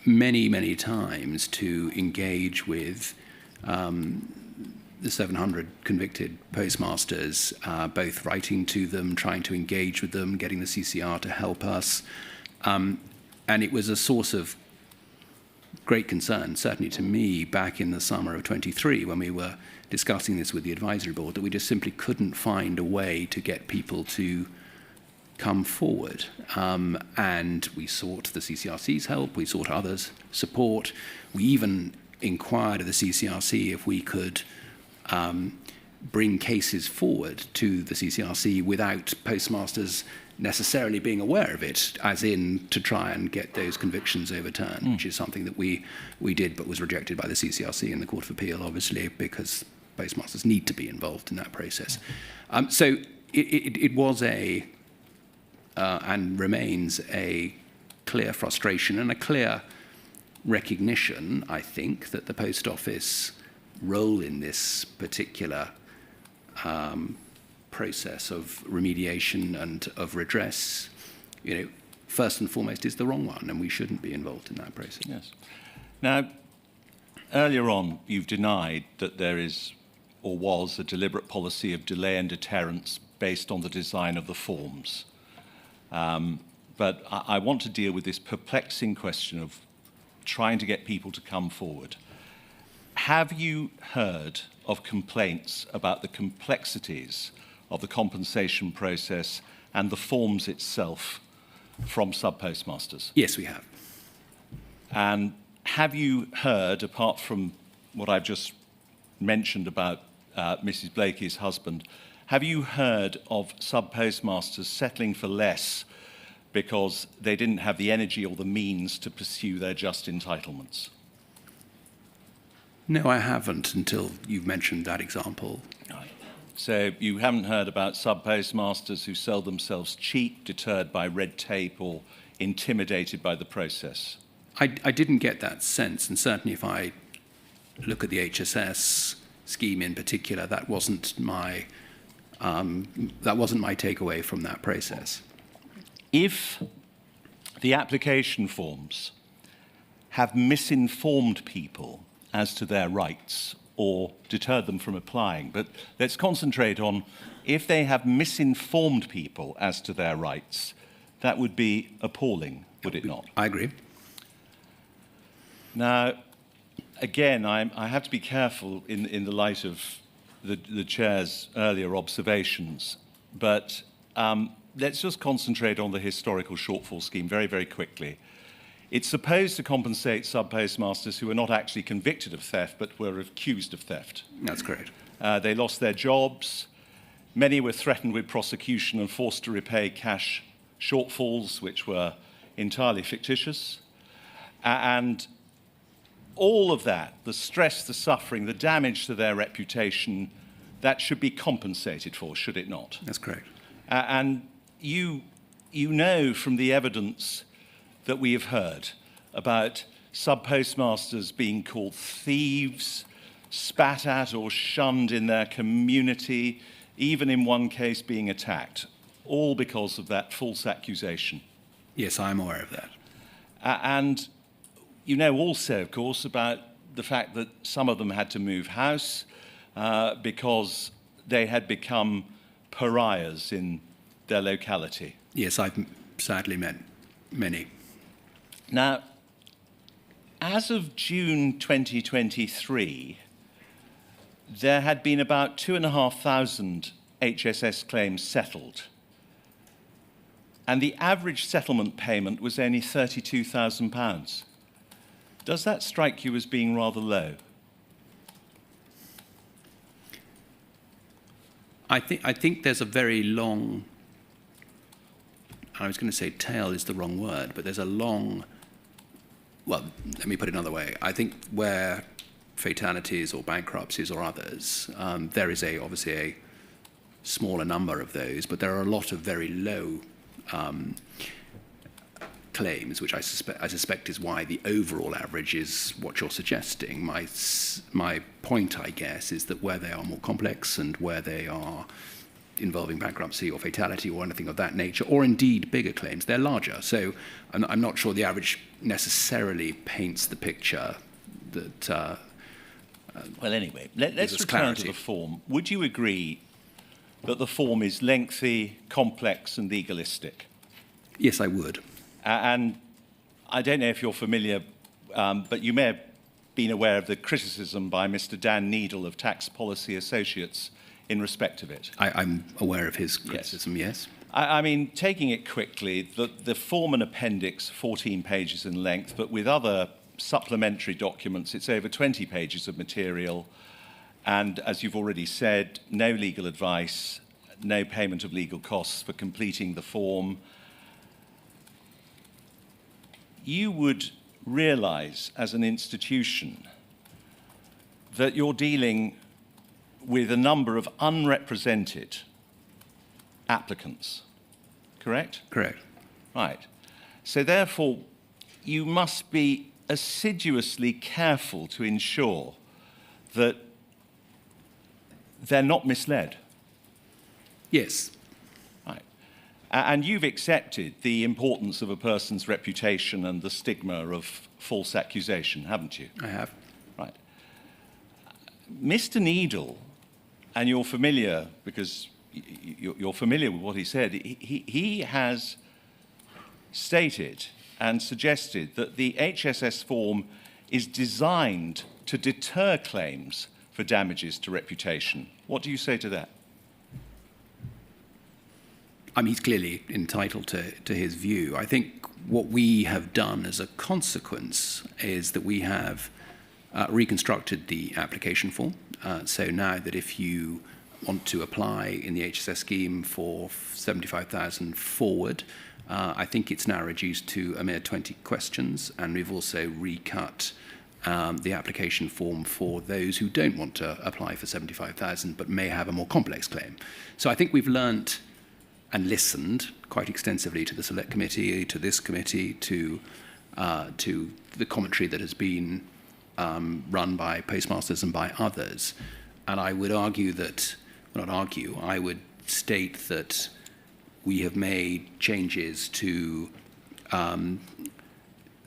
many times to engage with the 700 convicted postmasters, both writing to them, trying to engage with them, getting the CCR to help us. And it was a source of great concern, certainly to me, back in the summer of 23, when we were discussing this with the advisory board, that we just simply couldn't find a way to get people to come forward. And we sought the CCRC's help, we sought others' support. We even inquired of the CCRC if we could bring cases forward to the CCRC without postmasters necessarily being aware of it, as in to try and get those convictions overturned, which is something that we did but was rejected by the CCRC in the Court of Appeal, obviously, because postmasters need to be involved in that process. So it was and remains a clear frustration and a clear recognition, I think, that the Post Office role in this particular process of remediation and of redress, first and foremost is the wrong one, and we shouldn't be involved in that process. Yes. Now, earlier on, you've denied that there is or was a deliberate policy of delay and deterrence based on the design of the forms. But I want to deal with this perplexing question of trying to get people to come forward. Have you heard of complaints about the complexities of the compensation process and the forms itself from sub-postmasters? Yes, we have. And have you heard, apart from what I've just mentioned about Mrs. Blakey's husband, have you heard of sub-postmasters settling for less because they didn't have the energy or the means to pursue their just entitlements? No, I haven't, until you've mentioned that example. So you haven't heard about sub-postmasters who sell themselves cheap, deterred by red tape, or intimidated by the process? I didn't get that sense, and certainly if I look at the HSS scheme in particular, that wasn't my takeaway from that process. If the application forms have misinformed people as to their rights or deterred them from applying, but let's concentrate on if they have misinformed people as to their rights, that would be appalling, would it not? I agree. Now, again, I have to be careful in the light of the Chair's earlier observations, but let's just concentrate on the historical shortfall scheme very, very quickly. It's supposed to compensate sub-postmasters who were not actually convicted of theft, but were accused of theft. That's correct. They lost their jobs. Many were threatened with prosecution and forced to repay cash shortfalls, which were entirely fictitious. And all of that, the stress, the suffering, the damage to their reputation, that should be compensated for, should it not? That's correct. And you know from the evidence that we have heard about sub-postmasters being called thieves, spat at or shunned in their community, even in one case being attacked, all because of that false accusation. Yes, I'm aware of that. And you know also, of course, about the fact that some of them had to move house because they had become pariahs in their locality? Yes, I've sadly met many. Now, as of June 2023, there had been about 2,500 HSS claims settled, and the average settlement payment was only £32,000. Does that strike you as being rather low? I think there's a very long, I was going to say tail is the wrong word, but there's a long, well, let me put it another way. I think where fatalities or bankruptcies or others, there is obviously a smaller number of those, but there are a lot of very low claims, which I suspect is why the overall average is what you're suggesting. My point, I guess, is that where they are more complex and where they are involving bankruptcy or fatality or anything of that nature, or indeed bigger claims, they're larger. So I'm not sure the average necessarily paints the picture that... well, anyway, let's return to the form. Would you agree that the form is lengthy, complex and legalistic? Yes, I would. And I don't know if you're familiar, but you may have been aware of the criticism by Mr. Dan Needle of Tax Policy Associates in respect of it. I'm aware of his criticism, yes. I mean, taking it quickly, the form and appendix, 14 pages in length, but with other supplementary documents, it's over 20 pages of material. And as you've already said, no legal advice, no payment of legal costs for completing the form. You would realize as an institution that you're dealing with a number of unrepresented applicants, correct? Correct. Right. So therefore, you must be assiduously careful to ensure that they're not misled. Yes. Right. And you've accepted the importance of a person's reputation and the stigma of false accusation, haven't you? I have. Right. Mr. Needle, and you're familiar, because you're familiar with what he said, he has stated and suggested that the HSS form is designed to deter claims for damages to reputation. What do you say to that? He's clearly entitled to his view. I think what we have done as a consequence is that we have reconstructed the application form. So now that if you want to apply in the HSS scheme for 75,000 forward, I think it's now reduced to a mere 20 questions, and we've also recut the application form for those who don't want to apply for 75,000 but may have a more complex claim. So I think we've learnt and listened quite extensively to the Select Committee, to this committee, to the commentary that has been run by postmasters and by others. And I would argue that, well, not argue, I would state that we have made changes to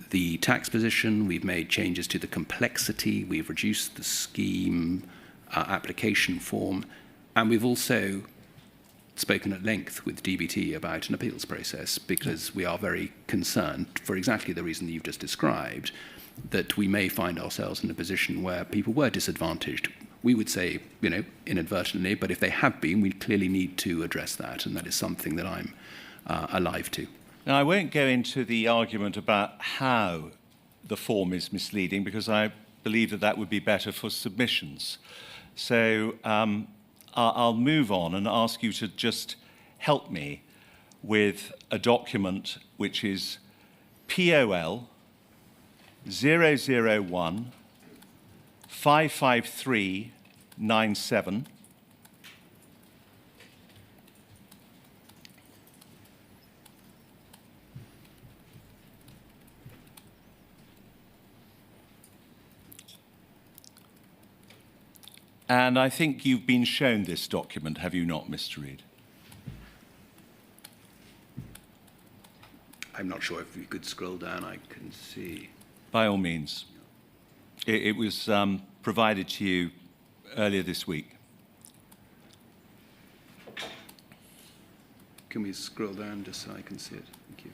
the tax position, we've made changes to the complexity, we've reduced the scheme application form, and we've also spoken at length with DBT about an appeals process, because we are very concerned, for exactly the reason that you've just described, that we may find ourselves in a position where people were disadvantaged. We would say, inadvertently, but if they have been, we clearly need to address that, and that is something that I'm alive to. Now, I won't go into the argument about how the form is misleading, because I believe that that would be better for submissions. So I'll move on and ask you to just help me with a document which is POL 001 55397. And I think you've been shown this document, have you not, Mr. Reid? I'm not sure if you could scroll down, I can see. By all means. It was provided to you earlier this week. Can we scroll down just so I can see it? Thank you.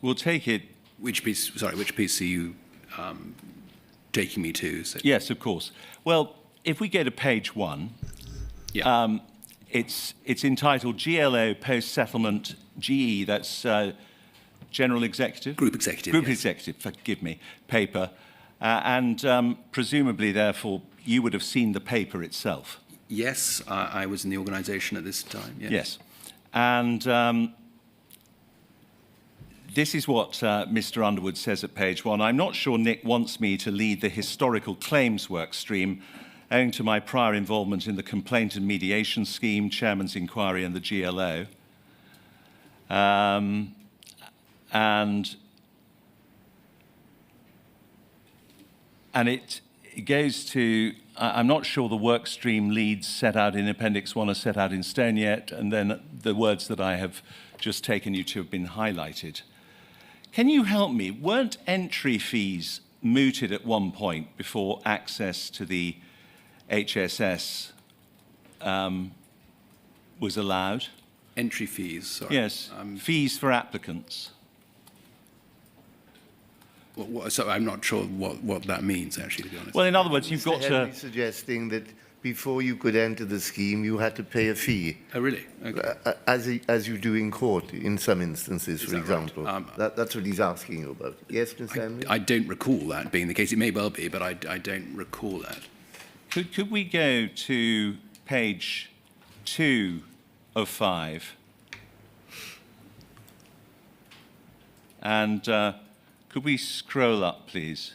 We'll take it. Which piece are you taking me to? So, Yes, of course. Well, if we go to page 1, yeah. it's entitled GLO Post-Settlement GE, that's General Executive? Group Executive. Group yes. Executive, forgive me, paper. And presumably, therefore, you would have seen the paper itself. Yes, I was in the organisation at this time. Yes. Yes. And this is what Mr. Underwood says at page 1. I'm not sure Nick wants me to lead the historical claims work stream, owing to my prior involvement in the complaint and mediation scheme, chairman's inquiry, and the GLO. And it goes to, I'm not sure the work stream leads set out in Appendix 1 are set out in stone yet, and then the words that I have just taken you to have been highlighted. Can you help me? Weren't entry fees mooted at one point before access to the HSS was allowed? Entry fees, sorry. Yes, fees for applicants. So I'm not sure what that means, actually, to be honest. Well, in other words, you've got Mr. to... Henry suggesting that before you could enter the scheme, you had to pay a fee, Oh, really? Okay. as you do in court in some instances, for that right? example. That's what he's asking you about. Yes, Mr. Henry? I don't recall that being the case. It may well be, but I don't recall that. Could we go to page 2 of 5? And could we scroll up, please?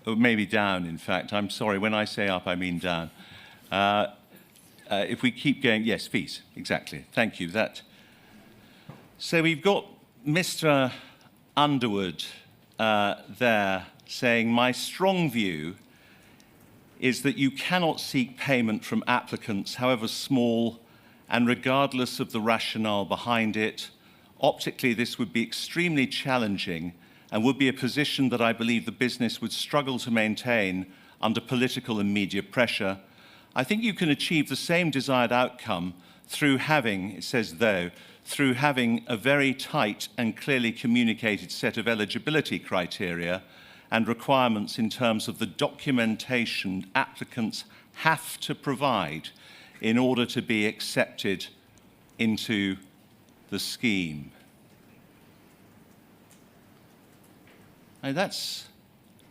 Or maybe down, in fact. I'm sorry, when I say up, I mean down. If we keep going, yes, fees, exactly. Thank you. So we've got Mr. Underwood there saying, my strong view is that you cannot seek payment from applicants, however small, and regardless of the rationale behind it. Optically, this would be extremely challenging and would be a position that I believe the business would struggle to maintain under political and media pressure. I think you can achieve the same desired outcome through having, it says though, through having a very tight and clearly communicated set of eligibility criteria and requirements in terms of the documentation applicants have to provide in order to be accepted into the scheme. Now, that's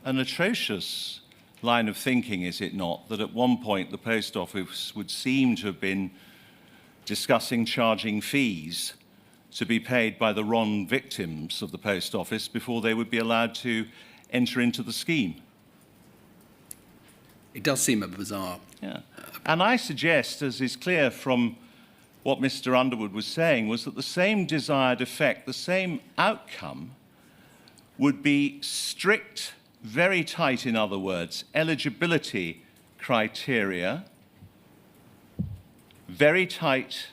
an atrocious line of thinking, is it not, that at one point the Post Office would seem to have been discussing charging fees to be paid by the wrong victims of the Post Office before they would be allowed to enter into the scheme. It does seem a bizarre... Yeah. And I suggest, as is clear from what Mr. Underwood was saying, was that the same desired effect, the same outcome, would be strict, very tight, in other words, eligibility criteria, very tight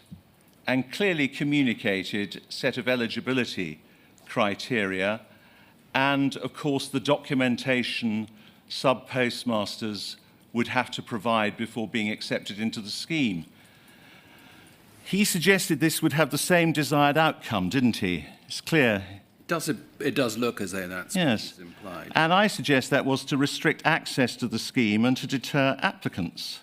and clearly communicated set of eligibility criteria, and, of course, the documentation sub-postmasters would have to provide before being accepted into the scheme. He suggested this would have the same desired outcome, didn't he? It's clear. It does look as though that's Yes. implied. And I suggest that was to restrict access to the scheme and to deter applicants.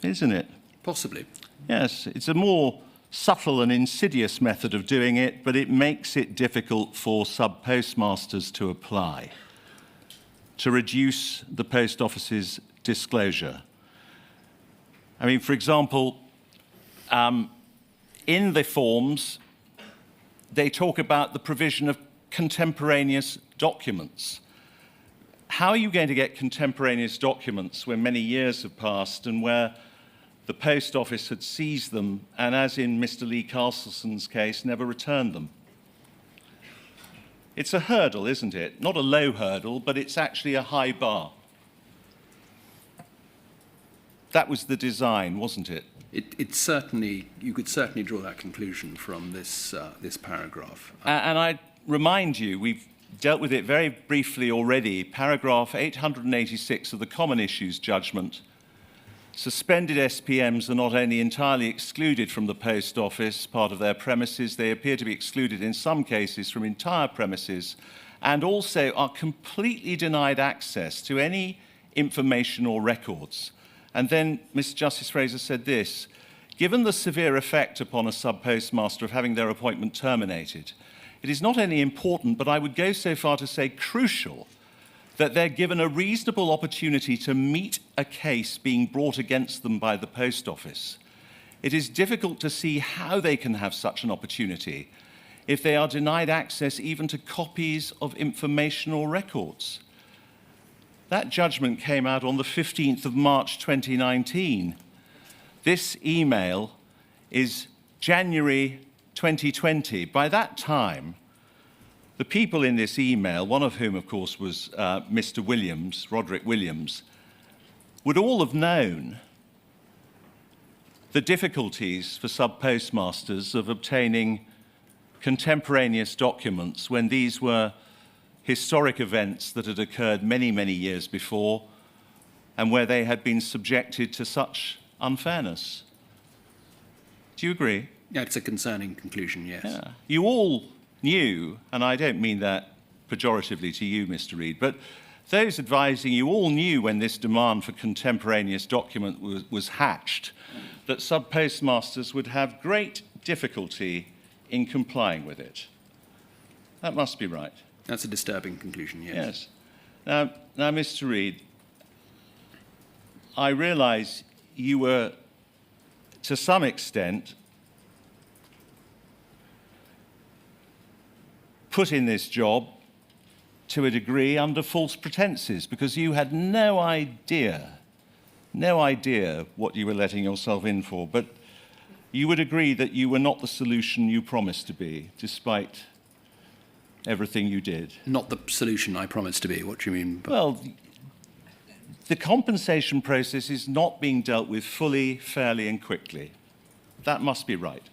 Isn't it? Possibly. Yes, it's a more subtle and insidious method of doing it, but it makes it difficult for sub-postmasters to apply, to reduce the Post Office's disclosure. I mean, for example, in the forms, they talk about the provision of contemporaneous documents. How are you going to get contemporaneous documents when many years have passed and where the Post Office had seized them and, as in Mr. Lee Castleton's case, never returned them? It's a hurdle, isn't it? Not a low hurdle, but it's actually a high bar. That was the design, wasn't it? It certainly, you could certainly draw that conclusion from this paragraph. And I remind you, we've dealt with it very briefly already. Paragraph 886 of the Common Issues Judgment. Suspended SPMs are not only entirely excluded from the Post Office, part of their premises, they appear to be excluded in some cases from entire premises, and also are completely denied access to any information or records. And then Mr. Justice Fraser said this: given the severe effect upon a sub-postmaster of having their appointment terminated, it is not only important, but I would go so far to say crucial, that they're given a reasonable opportunity to meet a case being brought against them by the Post Office. It is difficult to see how they can have such an opportunity if they are denied access even to copies of information or records. That judgment came out on the 15th of March 2019. This email is January 2020. By that time, the people in this email, one of whom, of course, was Mr. Williams, Roderick Williams, would all have known the difficulties for sub-postmasters of obtaining contemporaneous documents when these were historic events that had occurred many, many years before and where they had been subjected to such unfairness. Do you agree? Yeah, it's a concerning conclusion, yes. Yeah. You all knew, and I don't mean that pejoratively to you, Mr. Reid, but those advising you all knew when this demand for contemporaneous document was hatched that sub-postmasters would have great difficulty in complying with it. That must be right. That's a disturbing conclusion, yes. Yes. Now, Mr. Reid, I realise you were, to some extent, put in this job to a degree under false pretenses because you had no idea what you were letting yourself in for. But you would agree that you were not the solution you promised to be, despite everything you did. Not the solution I promised to be. What do you mean? Well, the compensation process is not being dealt with fully, fairly, and quickly. That must be right.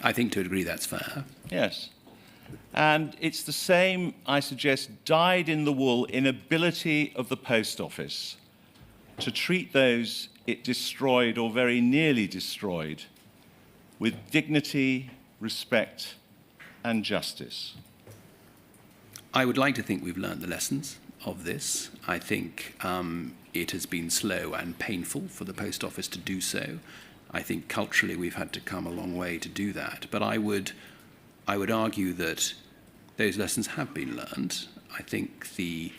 I think to a degree that's fair. Yes. And it's the same, I suggest, dyed-in-the-wool inability of the Post Office to treat those it destroyed or very nearly destroyed with dignity, respect, and justice. I would like to think we've learned the lessons of this. I think it has been slow and painful for the Post Office to do so. I think culturally we've had to come a long way to do that. But I would argue that those lessons have been learned. I think the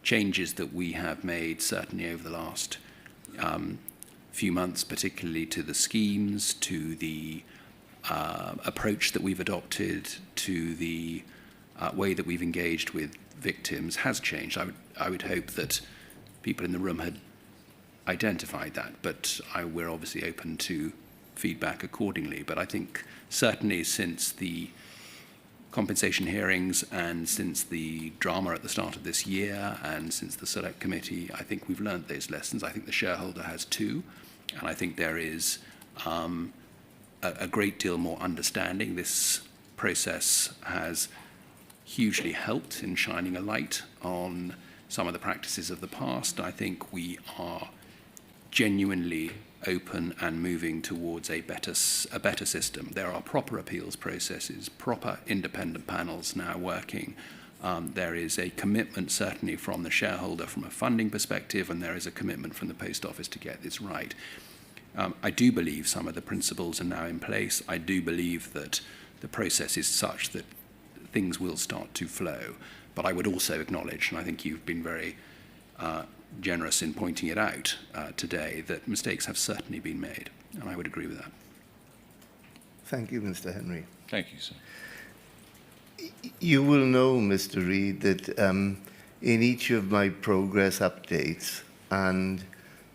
changes that we have made, certainly over the last few months, particularly to the schemes, to the approach that we've adopted, to the way that we've engaged with victims, has changed. I would hope that people in the room had identified that, but we're obviously open to feedback accordingly. But I think certainly since the compensation hearings and since the drama at the start of this year and since the Select Committee, I think we've learned those lessons. I think the shareholder has too, and I think there is a great deal more understanding. This process has hugely helped in shining a light on some of the practices of the past. I think we are genuinely open and moving towards a better system. There are proper appeals processes, proper independent panels now working. There is a commitment certainly from the shareholder from a funding perspective, and there is a commitment from the Post Office to get this right. I do believe some of the principles are now in place. I do believe that the process is such that things will start to flow. But I would also acknowledge, and I think you've been very generous in pointing it out today, that mistakes have certainly been made, and I would agree with that. Thank you, Mr. Henry. Thank you, sir. You will know, Mr. Reid, that in each of my progress updates and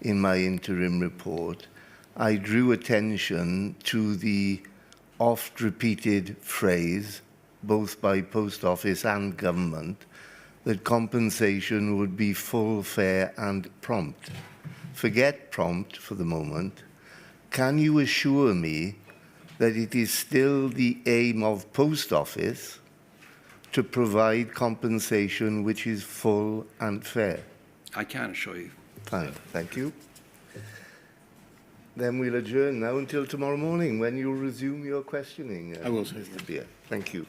in my interim report, I drew attention to the oft-repeated phrase, both by Post Office and government, that compensation would be full, fair and prompt. forget prompt for the moment, can you assure me that it is still the aim of Post Office to provide compensation which is full and fair? I can assure you. Fine, thank you. Then we'll adjourn now until tomorrow morning when you'll resume your questioning. I will, sir. Mr. Beer. Thank you.